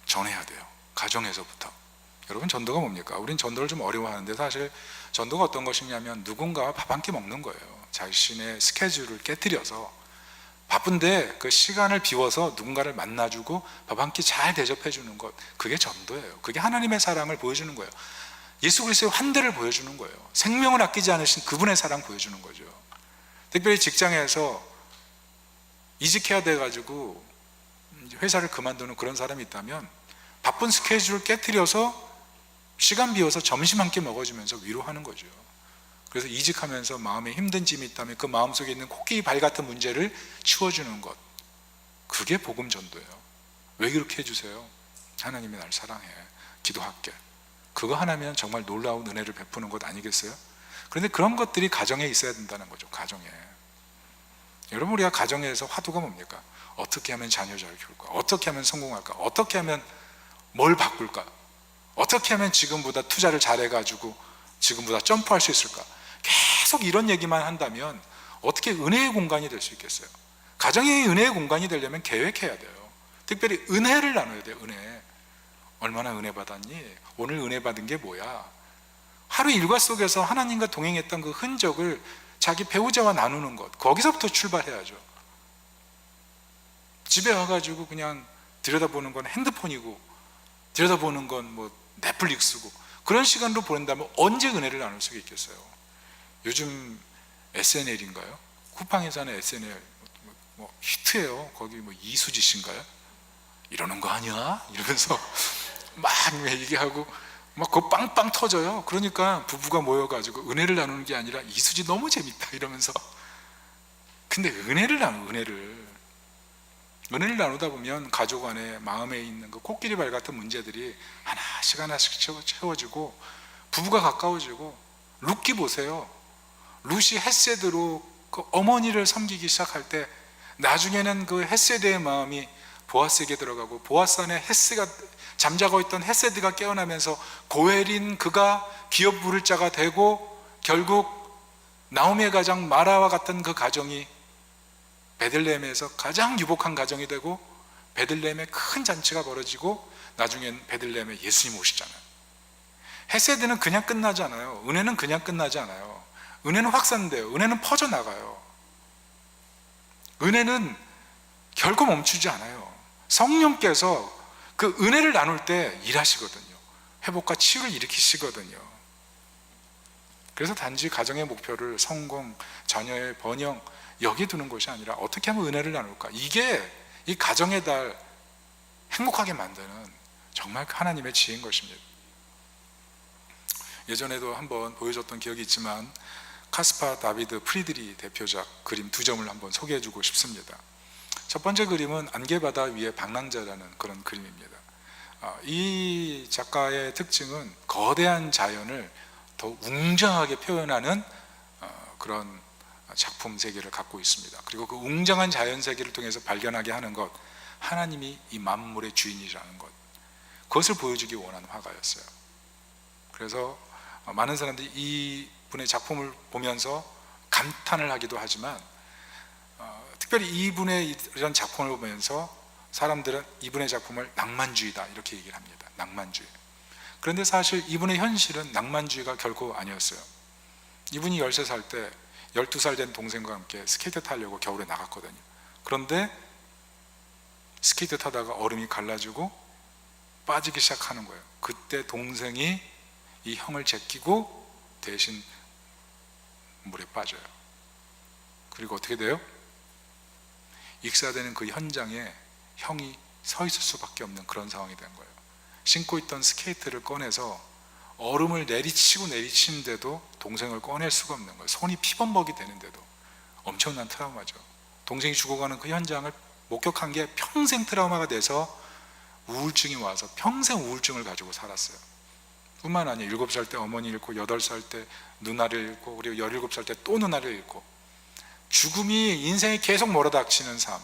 전해야 돼요. 가정에서부터. 여러분, 전도가 뭡니까? 우린 전도를 좀 어려워하는데 사실 전도가 어떤 것이냐면 누군가와 밥 한 끼 먹는 거예요. 자신의 스케줄을 깨뜨려서 바쁜데 그 시간을 비워서 누군가를 만나주고 밥 한 끼 잘 대접해 주는 것, 그게 전도예요. 그게 하나님의 사랑을 보여주는 거예요. 예수 그리스도의 환대를 보여주는 거예요. 생명을 아끼지 않으신 그분의 사랑 보여주는 거죠. 특별히 직장에서 이직해야 돼가지고 회사를 그만두는 그런 사람이 있다면 바쁜 스케줄을 깨트려서 시간 비워서 점심 한 끼 먹어주면서 위로하는 거죠. 그래서 이직하면서 마음에 힘든 짐이 있다면 그 마음속에 있는 코끼리 발 같은 문제를 치워주는 것, 그게 복음 전도예요. 왜 그렇게 해주세요? 하나님이 날 사랑해, 기도할게. 그거 하나면 정말 놀라운 은혜를 베푸는 것 아니겠어요? 그런데 그런 것들이 가정에 있어야 된다는 거죠. 가정에. 여러분, 우리가 가정에서 화두가 뭡니까? 어떻게 하면 자녀 잘 키울까? 어떻게 하면 성공할까? 어떻게 하면 뭘 바꿀까? 어떻게 하면 지금보다 투자를 잘해가지고 지금보다 점프할 수 있을까? 계속 이런 얘기만 한다면 어떻게 은혜의 공간이 될 수 있겠어요? 가정이 은혜의 공간이 되려면 계획해야 돼요. 특별히 은혜를 나눠야 돼요. 은혜. 얼마나 은혜 받았니? 오늘 은혜 받은 게 뭐야? 하루 일과 속에서 하나님과 동행했던 그 흔적을 자기 배우자와 나누는 것, 거기서부터 출발해야죠. 집에 와가지고 그냥 들여다보는 건 핸드폰이고 들여다보는 건 뭐 넷플릭스고 그런 시간으로 보낸다면 언제 은혜를 나눌 수가 있겠어요? 요즘 SNL인가요? 쿠팡에서 하는 SNL 뭐 히트예요. 거기 뭐 이수지 씨인가요? 이러는 거 아니야? 이러면서 막 얘기하고 막 그거 빵빵 터져요. 그러니까 부부가 모여가지고 은혜를 나누는 게 아니라 이수지 너무 재밌다 이러면서. 근데 은혜를 나누다 보면 가족 안에 마음에 있는 그 코끼리 발 같은 문제들이 하나씩 하나씩 채워지고 부부가 가까워지고. 룻기 보세요. 룻이 헷세드로 그 어머니를 섬기기 시작할 때 나중에는 그 헷세드의 마음이 보아스에게 들어가고 보아스 안에 헷세가 잠자고 있던 헷세드가 깨어나면서 고엘인 그가 기업 부를 자가 되고 결국 나오미의 가정 마라와 같은 그 가정이 베들레헴에서 가장 유복한 가정이 되고 베들레헴에 큰 잔치가 벌어지고 나중엔 베들레헴에 예수님 오시잖아요. 헷세드는 그냥 끝나지 않아요. 은혜는 그냥 끝나지 않아요. 은혜는 확산돼요. 은혜는 퍼져나가요. 은혜는 결코 멈추지 않아요. 성령께서 그 은혜를 나눌 때 일하시거든요. 회복과 치유를 일으키시거든요. 그래서 단지 가정의 목표를 성공, 자녀의 번영 여기 두는 것이 아니라 어떻게 하면 은혜를 나눌까? 이게 이 가정의 달 행복하게 만드는 정말 하나님의 지혜인 것입니다. 예전에도 한번 보여줬던 기억이 있지만 카스파 다비드 프리드리 대표작 그림 2점을 한번 소개해주고 싶습니다. 첫 번째 그림은 안개바다 위에 방랑자라는 그런 그림입니다. 이 작가의 특징은 거대한 자연을 더 웅장하게 표현하는 그런 작품 세계를 갖고 있습니다. 그리고 그 웅장한 자연 세계를 통해서 발견하게 하는 것, 하나님이 이 만물의 주인이라는 것, 그것을 보여주기 원하는 화가였어요. 그래서 많은 사람들이 이 분의 작품을 보면서 감탄을 하기도 하지만 특별히 이분의 이런 작품을 보면서 사람들은 이분의 작품을 낭만주의다 이렇게 얘기를 합니다. 낭만주의. 그런데 사실 이분의 현실은 낭만주의가 결코 아니었어요. 이분이 13살 때 12살 된 동생과 함께 스케이트 타려고 겨울에 나갔거든요. 그런데 스케이트 타다가 얼음이 갈라지고 빠지기 시작하는 거예요. 그때 동생이 이 형을 제끼고 대신 물에 빠져요. 그리고 어떻게 돼요? 익사되는 그 현장에 형이 서 있을 수밖에 없는 그런 상황이 된 거예요. 신고 있던 스케이트를 꺼내서 얼음을 내리치는데도 동생을 꺼낼 수가 없는 거예요. 손이 피범벅이 되는데도. 엄청난 트라우마죠. 동생이 죽어가는 그 현장을 목격한 게 평생 트라우마가 돼서 우울증이 와서 평생 우울증을 가지고 살았어요. 뿐만 아니라 7살 때 어머니 잃고 8살 때 누나를 잃고 그리고 17살 때 또 누나를 잃고 죽음이 인생에 계속 몰아닥치는 삶,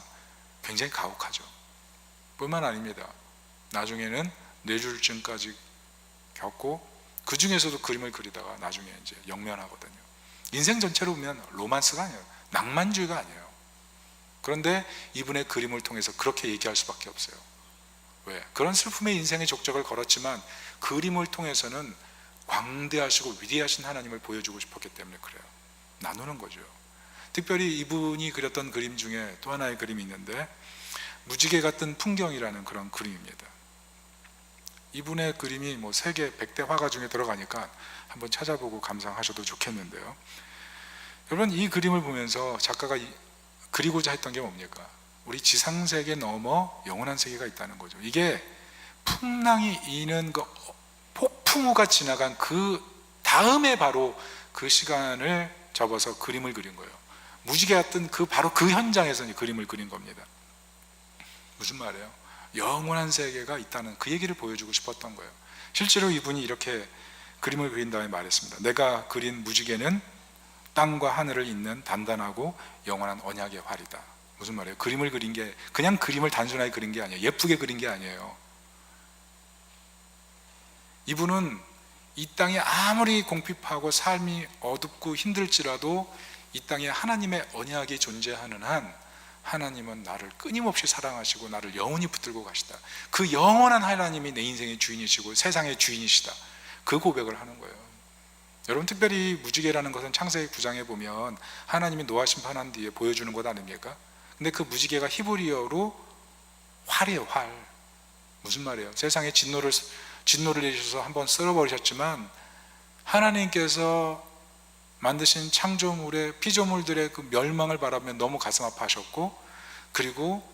굉장히 가혹하죠. 뿐만 아닙니다. 나중에는 뇌졸중까지 겪고 그 중에서도 그림을 그리다가 나중에 이제 영면하거든요. 인생 전체로 보면 로만스가 아니에요. 낭만주의가 아니에요. 그런데 이분의 그림을 통해서 그렇게 얘기할 수밖에 없어요. 왜? 그런 슬픔의 인생의 족적을 걸었지만 그림을 통해서는 광대하시고 위대하신 하나님을 보여주고 싶었기 때문에 그래요. 나누는 거죠. 특별히 이분이 그렸던 그림 중에 또 하나의 그림이 있는데 무지개 같은 풍경이라는 그런 그림입니다. 이분의 그림이 뭐 세계 100대 화가 중에 들어가니까 한번 찾아보고 감상하셔도 좋겠는데요. 여러분, 이 그림을 보면서 작가가 그리고자 했던 게 뭡니까? 우리 지상세계 넘어 영원한 세계가 있다는 거죠. 이게 풍랑이 이는 그 폭풍우가 지나간 그 다음에 바로 그 시간을 접어서 그림을 그린 거예요. 무지개가 뜬 바로 그 현장에서 이제 그림을 그린 겁니다. 무슨 말이에요? 영원한 세계가 있다는 그 얘기를 보여주고 싶었던 거예요. 실제로 이분이 이렇게 그림을 그린 다음에 말했습니다. 내가 그린 무지개는 땅과 하늘을 잇는 단단하고 영원한 언약의 활이다. 무슨 말이에요? 그림을 그린 게 그냥 그림을 단순하게 그린 게 아니에요. 예쁘게 그린 게 아니에요. 이분은 이 땅에 아무리 공핍하고 삶이 어둡고 힘들지라도 이 땅에 하나님의 언약이 존재하는 한 하나님은 나를 끊임없이 사랑하시고 나를 영원히 붙들고 가시다. 그 영원한 하나님이 내 인생의 주인이시고 세상의 주인이시다. 그 고백을 하는 거예요. 여러분, 특별히 무지개라는 것은 창세기 9장에 보면 하나님이 노아 심판한 뒤에 보여주는 것 아닙니까? 근데 그 무지개가 히브리어로 활이에요. 활. 무슨 말이에요? 세상에 진노를 내리셔서 한번 쓸어버리셨지만 하나님께서 만드신 창조물의 피조물들의 그 멸망을 바라보면 너무 가슴 아파하셨고, 그리고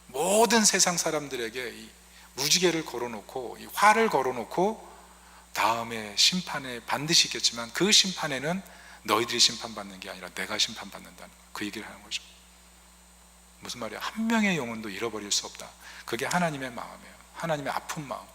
모든 세상 사람들에게 이 무지개를 걸어놓고 이 활을 걸어놓고 다음에 심판에 반드시 있겠지만 그 심판에는 너희들이 심판받는 게 아니라 내가 심판받는다는 그 얘기를 하는 거죠. 무슨 말이야? 한 명의 영혼도 잃어버릴 수 없다. 그게 하나님의 마음이에요. 하나님의 아픈 마음.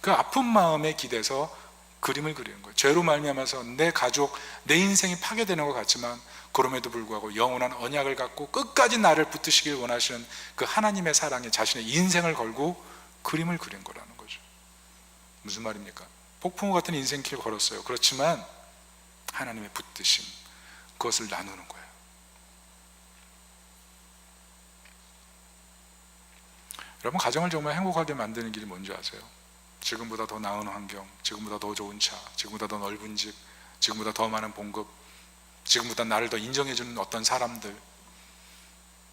그 아픈 마음에 기대서 그림을 그리는 거예요. 죄로 말미암아서 내 가족, 내 인생이 파괴되는 것 같지만 그럼에도 불구하고 영원한 언약을 갖고 끝까지 나를 붙드시길 원하시는 그 하나님의 사랑에 자신의 인생을 걸고 그림을 그린 거라는 거죠. 무슨 말입니까? 폭풍우 같은 인생길을 걸었어요. 그렇지만 하나님의 붙드심, 그것을 나누는 거예요. 여러분, 가정을 정말 행복하게 만드는 길이 뭔지 아세요? 지금보다 더 나은 환경, 지금보다 더 좋은 차, 지금보다 더 넓은 집, 지금보다 더 많은 봉급, 지금보다 나를 더 인정해주는 어떤 사람들,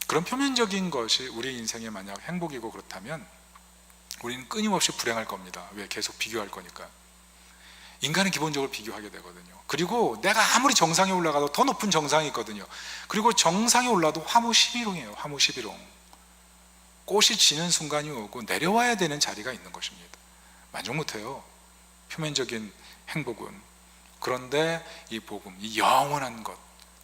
그런 표면적인 것이 우리 인생에 만약 행복이고 그렇다면 우리는 끊임없이 불행할 겁니다. 왜? 계속 비교할 거니까. 인간은 기본적으로 비교하게 되거든요. 그리고 내가 아무리 정상에 올라가도 더 높은 정상이 있거든요. 그리고 정상에 올라도 화무시비롱이에요. 화무시비롱. 꽃이 지는 순간이 오고 내려와야 되는 자리가 있는 것입니다. 만족 못해요. 표면적인 행복은. 그런데 이 복음, 이 영원한 것,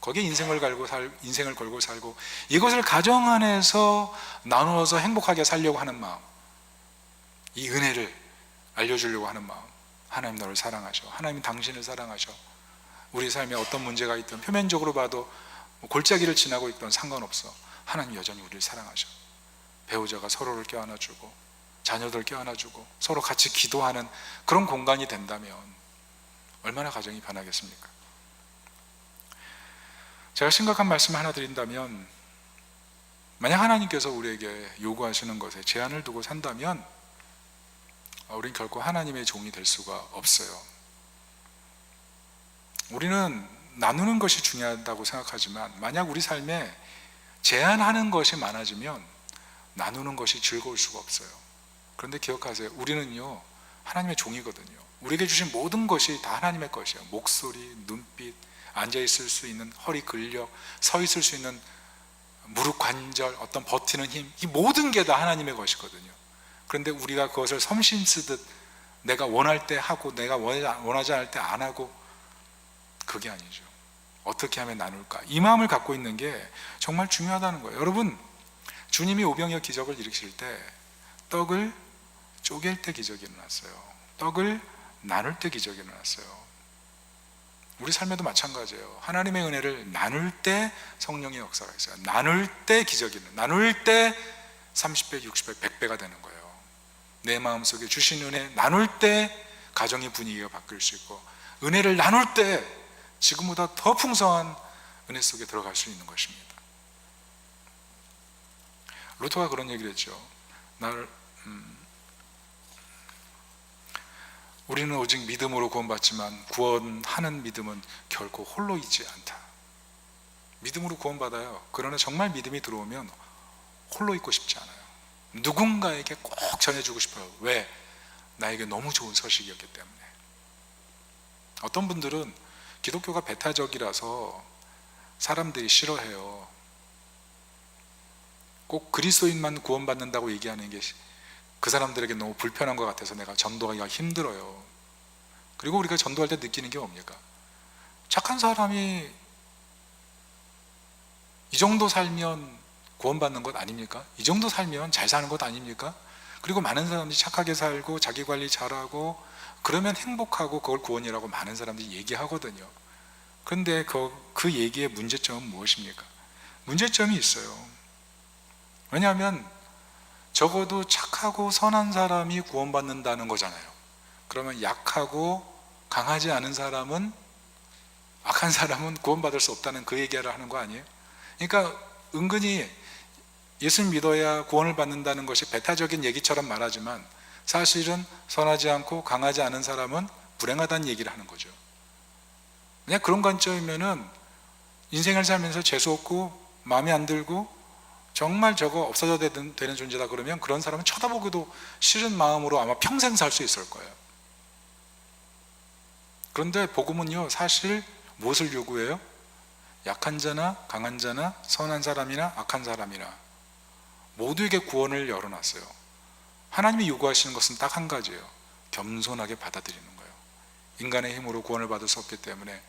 거기에 인생을 걸고 살고 이것을 가정 안에서 나누어서 행복하게 살려고 하는 마음, 이 은혜를 알려주려고 하는 마음. 하나님 너를 사랑하셔. 하나님 당신을 사랑하셔. 우리 삶에 어떤 문제가 있든 표면적으로 봐도 골짜기를 지나고 있든 상관없어. 하나님 여전히 우리를 사랑하셔. 배우자가 서로를 껴안아주고 자녀들 껴안아주고 서로 같이 기도하는 그런 공간이 된다면 얼마나 가정이 변하겠습니까? 제가 심각한 말씀 하나 드린다면, 만약 하나님께서 우리에게 요구하시는 것에 제한을 두고 산다면 우리는 결코 하나님의 종이 될 수가 없어요. 우리는 나누는 것이 중요하다고 생각하지만 만약 우리 삶에 제한하는 것이 많아지면 나누는 것이 즐거울 수가 없어요. 그런데 기억하세요. 우리는요, 하나님의 종이거든요. 우리에게 주신 모든 것이 다 하나님의 것이에요. 목소리, 눈빛, 앉아있을 수 있는 허리 근력, 서 있을 수 있는 무릎 관절, 어떤 버티는 힘, 이 모든 게 다 하나님의 것이거든요. 그런데 우리가 그것을 섬심 쓰듯 내가 원할 때 하고 내가 원하지 않을 때 안 하고, 그게 아니죠. 어떻게 하면 나눌까? 이 마음을 갖고 있는 게 정말 중요하다는 거예요. 여러분, 주님이 오병이어 기적을 일으키실 때 떡을 쪼갤 때 기적이 일어났어요. 떡을 나눌 때 기적이 일어났어요. 우리 삶에도 마찬가지예요. 하나님의 은혜를 나눌 때 성령의 역사가 있어요. 나눌 때 기적이 일어나요. 나눌 때 30배, 60배, 100배가 되는 거예요. 내 마음속에 주신 은혜 나눌 때 가정의 분위기가 바뀔 수 있고, 은혜를 나눌 때 지금보다 더 풍성한 은혜 속에 들어갈 수 있는 것입니다. 루터가 그런 얘기를 했죠. 우리는 오직 믿음으로 구원받지만 구원하는 믿음은 결코 홀로 있지 않다. 믿음으로 구원받아요. 그러나 정말 믿음이 들어오면 홀로 있고 싶지 않아요. 누군가에게 꼭 전해주고 싶어요. 왜? 나에게 너무 좋은 소식이었기 때문에. 어떤 분들은 기독교가 배타적이라서 사람들이 싫어해요. 꼭 그리스도인만 구원받는다고 얘기하는 게 그 사람들에게 너무 불편한 것 같아서 내가 전도하기가 힘들어요. 그리고 우리가 전도할 때 느끼는 게 뭡니까? 착한 사람이 이 정도 살면 구원받는 것 아닙니까? 이 정도 살면 잘 사는 것 아닙니까? 그리고 많은 사람들이 착하게 살고 자기 관리 잘하고 그러면 행복하고 그걸 구원이라고 많은 사람들이 얘기하거든요. 그런데 그 얘기의 문제점은 무엇입니까? 문제점이 있어요. 왜냐하면 적어도 착하고 선한 사람이 구원받는다는 거잖아요. 그러면 약하고 강하지 않은 사람은, 악한 사람은 구원받을 수 없다는 그 얘기를 하는 거 아니에요? 그러니까 은근히 예수 믿어야 구원을 받는다는 것이 배타적인 얘기처럼 말하지만 사실은 선하지 않고 강하지 않은 사람은 불행하다는 얘기를 하는 거죠. 그냥 그런 관점이면은 인생을 살면서 재수없고 마음에 안 들고 정말 저거 없어져야 되는 존재다 그러면 그런 사람은 쳐다보기도 싫은 마음으로 아마 평생 살 수 있을 거예요. 그런데 복음은요, 사실 무엇을 요구해요? 약한 자나 강한 자나 선한 사람이나 악한 사람이나 모두에게 구원을 열어놨어요. 하나님이 요구하시는 것은 딱 한 가지예요. 겸손하게 받아들이는 거예요. 인간의 힘으로 구원을 받을 수 없기 때문에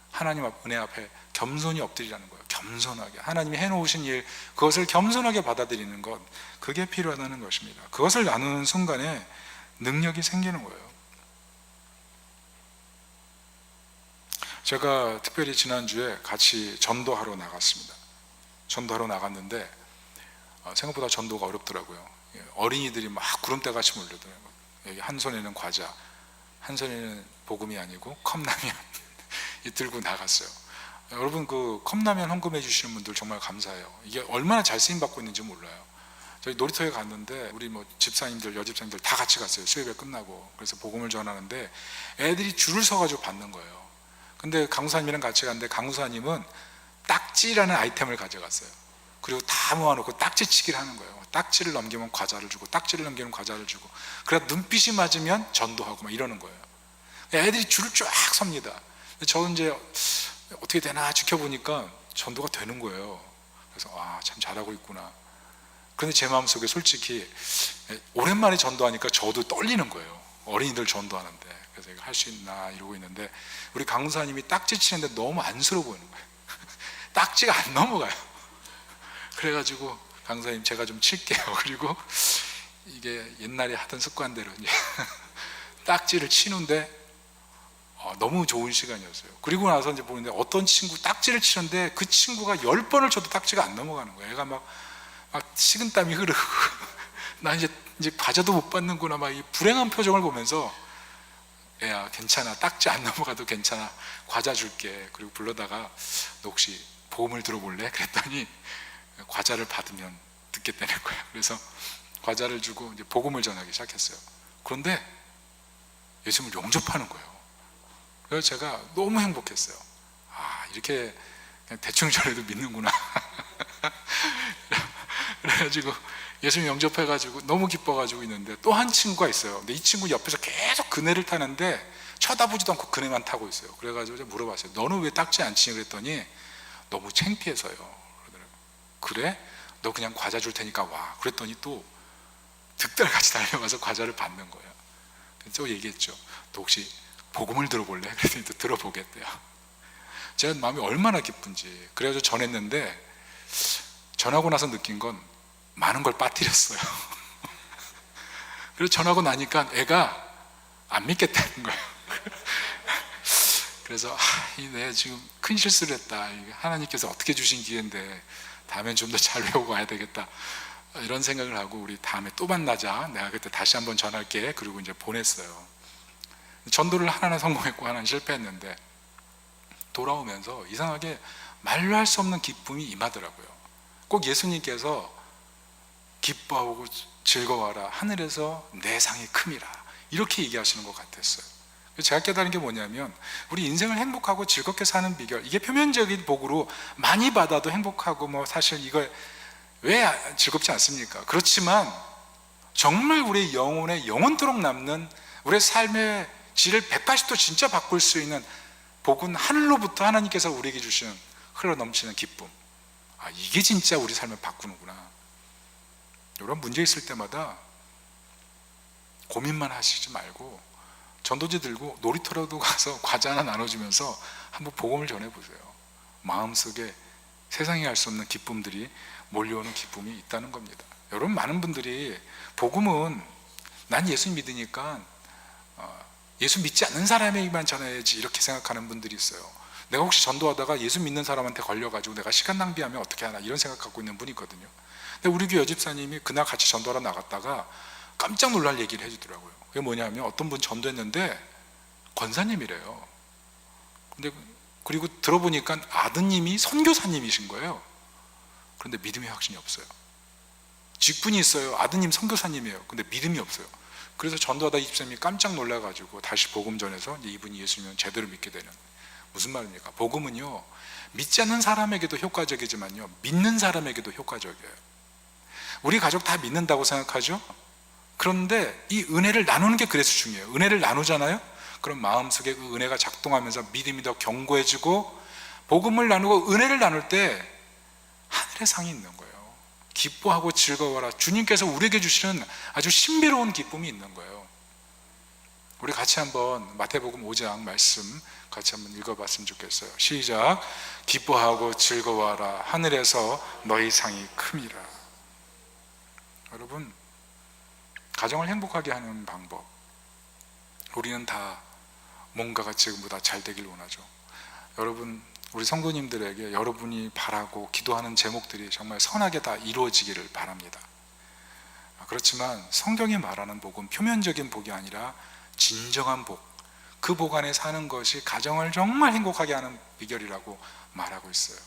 하나님 은혜 앞에 겸손히 엎드리라는 거예요. 겸손하게 하나님이 해놓으신 일, 그것을 겸손하게 받아들이는 것, 그게 필요하다는 것입니다. 그것을 나누는 순간에 능력이 생기는 거예요. 제가 특별히 지난주에 같이 전도하러 나갔습니다. 전도하러 나갔는데 생각보다 전도가 어렵더라고요. 어린이들이 막 구름대같이 몰려들어요. 여기 한 손에는 과자, 한 손에는 복음이 아니고 컵라면 들고 나갔어요. 여러분, 그 컵라면 헌금해 주시는 분들 정말 감사해요. 이게 얼마나 잘 쓰임 받고 있는지 몰라요. 저희 놀이터에 갔는데 우리 뭐 집사님들, 여집사님들 다 같이 갔어요. 수요일에 끝나고. 그래서 복음을 전하는데 애들이 줄을 서가지고 받는 거예요. 근데 강사님이랑 같이 갔는데 강사님은 딱지라는 아이템을 가져갔어요. 그리고 다 모아놓고 딱지치기를 하는 거예요. 딱지를 넘기면 과자를 주고 딱지를 넘기면 과자를 주고, 그래야 눈빛이 맞으면 전도하고 막 이러는 거예요. 애들이 줄을 쫙 섭니다. 저는 이제 어떻게 되나 지켜보니까 전도가 되는 거예요. 그래서 참 잘하고 있구나. 그런데 제 마음속에 솔직히 오랜만에 전도하니까 저도 떨리는 거예요. 어린이들 전도하는데. 그래서 이거 할 수 있나 이러고 있는데 우리 강사님이 딱지 치는데 너무 안쓰러워 보이는 거예요. 딱지가 안 넘어가요. 그래가지고 강사님 제가 좀 칠게요. 그리고 이게 옛날에 하던 습관대로 이제 딱지를 치는데 너무 좋은 시간이었어요. 그리고 나서 이제 보는데 어떤 친구 딱지를 치는데 그 친구가 10번을 쳐도 딱지가 안 넘어가는 거예요. 애가 막 식은땀이 흐르고 나 이제 과자도 못 받는구나 막 이 불행한 표정을 보면서 애야 괜찮아, 딱지 안 넘어가도 괜찮아, 과자 줄게. 그리고 불러다가 너 혹시 복음을 들어볼래? 그랬더니 과자를 받으면 듣겠다는 거예요. 그래서 과자를 주고 이제 복음을 전하기 시작했어요. 그런데 예수님을 영접하는 거예요. 그래서 제가 너무 행복했어요. 이렇게 그냥 대충 전해도 믿는구나. 그래가지고 예수님 영접해가지고 너무 기뻐가지고 있는데 또 한 친구가 있어요. 근데 이 친구 옆에서 계속 그네를 타는데 쳐다보지도 않고 그네만 타고 있어요. 그래가지고 제가 물어봤어요. 너는 왜 딱지 안 치니? 그랬더니 너무 창피해서요. 그러더라고요. 그래? 너 그냥 과자 줄 테니까 와. 그랬더니 또 득달같이 달려가서 과자를 받는 거예요. 그래서 또 얘기했죠. 너 혹시 복음을 들어볼래? 그랬더니 또 들어보겠대요. 제가 마음이 얼마나 기쁜지. 그래가지고 전했는데 전하고 나서 느낀 건 많은 걸 빠뜨렸어요. 그래서 전하고 나니까 애가 안 믿겠다는 거예요. 그래서 내가 지금 큰 실수를 했다. 하나님께서 어떻게 주신 기회인데 다음엔 좀 더 잘 배우고 와야 되겠다. 이런 생각을 하고 우리 다음에 또 만나자. 내가 그때 다시 한번 전할게. 그리고 이제 보냈어요. 전도를 하나는 성공했고 하나는 실패했는데 돌아오면서 이상하게 말로 할 수 없는 기쁨이 임하더라고요. 꼭 예수님께서 기뻐하고 즐거워하라, 하늘에서 내 상이 큼이라, 이렇게 얘기하시는 것 같았어요. 제가 깨달은 게 뭐냐면 우리 인생을 행복하고 즐겁게 사는 비결, 이게 표면적인 복으로 많이 받아도 행복하고 뭐 사실 이거 왜 즐겁지 않습니까? 그렇지만 정말 우리 영혼에 영원토록 남는 우리의 삶의 질을 180도 진짜 바꿀 수 있는 복은 하늘로부터 하나님께서 우리에게 주시는 흘러 넘치는 기쁨. 이게 진짜 우리 삶을 바꾸는구나. 여러분, 문제 있을 때마다 고민만 하시지 말고 전도지 들고 놀이터라도 가서 과자 하나 나눠주면서 한번 복음을 전해보세요. 마음속에 세상이 알 수 없는 기쁨들이 몰려오는 기쁨이 있다는 겁니다. 여러분, 많은 분들이 복음은 난 예수 믿으니까 예수 믿지 않는 사람에게만 전해야지 이렇게 생각하는 분들이 있어요. 내가 혹시 전도하다가 예수 믿는 사람한테 걸려가지고 내가 시간 낭비하면 어떻게 하나 이런 생각 갖고 있는 분이 있거든요. 근데 우리 교회 여집사님이 그날 같이 전도하러 나갔다가 깜짝 놀랄 얘기를 해주더라고요. 그게 뭐냐면 어떤 분 전도했는데 권사님이래요. 근데 그리고 들어보니까 아드님이 선교사님이신 거예요. 그런데 믿음의 확신이 없어요. 직분이 있어요. 아드님 선교사님이에요. 근데 믿음이 없어요. 그래서 전도하다 이 집사님이 깜짝 놀라가지고 다시 복음 전해서 이분이 예수님을 제대로 믿게 되는. 무슨 말입니까? 복음은요, 믿지 않는 사람에게도 효과적이지만요, 믿는 사람에게도 효과적이에요. 우리 가족 다 믿는다고 생각하죠? 그런데 이 은혜를 나누는 게 그래서 중요해요. 은혜를 나누잖아요? 그럼 마음속에 그 은혜가 작동하면서 믿음이 더 견고해지고, 복음을 나누고 은혜를 나눌 때 하늘의 상이 있는 거예요. 기뻐하고 즐거워라. 주님께서 우리에게 주시는 아주 신비로운 기쁨이 있는 거예요. 우리 같이 한번 마태복음 5장 말씀 같이 한번 읽어봤으면 좋겠어요. 시작. 기뻐하고 즐거워하라. 하늘에서 너희 상이 큼이라. 여러분, 가정을 행복하게 하는 방법, 우리는 다 뭔가가 지금보다 잘 되길 원하죠. 여러분, 우리 성도님들에게 여러분이 바라고 기도하는 제목들이 정말 선하게 다 이루어지기를 바랍니다. 그렇지만 성경이 말하는 복은 표면적인 복이 아니라 진정한 복, 그 복 안에 사는 것이 가정을 정말 행복하게 하는 비결이라고 말하고 있어요.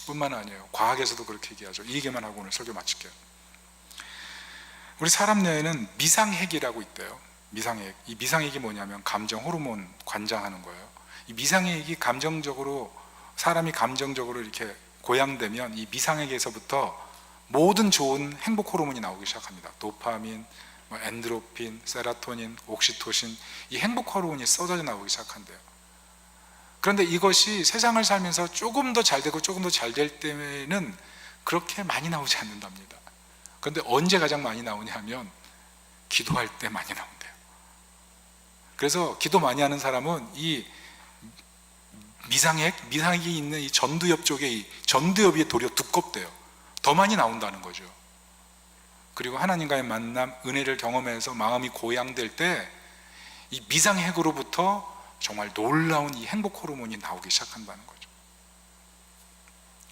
뿐만 아니에요. 과학에서도 그렇게 얘기하죠. 이 얘기만 하고 오늘 설교 마칠게요. 우리 사람 뇌에는 미상핵이라고 있대요. 미상핵. 이 미상핵이 뭐냐면 감정 호르몬 관장하는 거예요. 이 미상핵이 감정적으로, 사람이 감정적으로 이렇게 고양되면 이 미상핵에서부터 모든 좋은 행복 호르몬이 나오기 시작합니다. 도파민, 엔드로핀, 세라토닌, 옥시토신, 이 행복 호르몬이 쏟아져 나오기 시작한대요. 그런데 이것이 세상을 살면서 조금 더 잘 되고 조금 더 잘 될 때는 그렇게 많이 나오지 않는답니다. 그런데 언제 가장 많이 나오냐 하면 기도할 때 많이 나온대요. 그래서 기도 많이 하는 사람은 이 미상핵이 있는 이 전두엽 쪽에 이 전두엽이 도리어 두껍대요. 더 많이 나온다는 거죠. 그리고 하나님과의 만남, 은혜를 경험해서 마음이 고양될 때 이 미상핵으로부터 정말 놀라운 이 행복 호르몬이 나오기 시작한다는 거죠.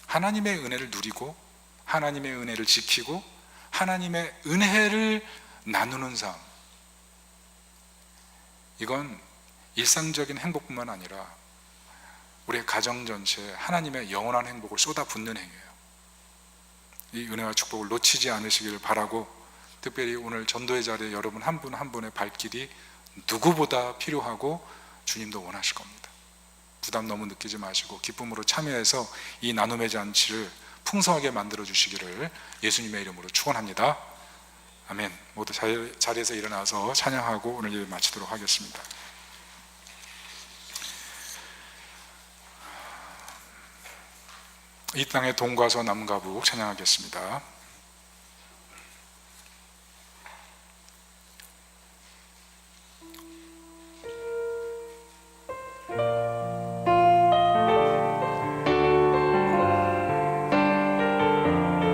하나님의 은혜를 누리고 하나님의 은혜를 지키고 하나님의 은혜를 나누는 삶, 이건 일상적인 행복뿐만 아니라 우리의 가정 전체에 하나님의 영원한 행복을 쏟아붓는 행위예요. 이 은혜와 축복을 놓치지 않으시기를 바라고, 특별히 오늘 전도의 자리에 여러분 한 분 한 분의 발길이 누구보다 필요하고 주님도 원하실 겁니다. 부담 너무 느끼지 마시고 기쁨으로 참여해서 이 나눔의 잔치를 풍성하게 만들어 주시기를 예수님의 이름으로 축원합니다. 아멘. 모두 자리에서 일어나서 찬양하고 오늘 예배 마치도록 하겠습니다. 이 땅의 동과서 남과 북 찬양하겠습니다.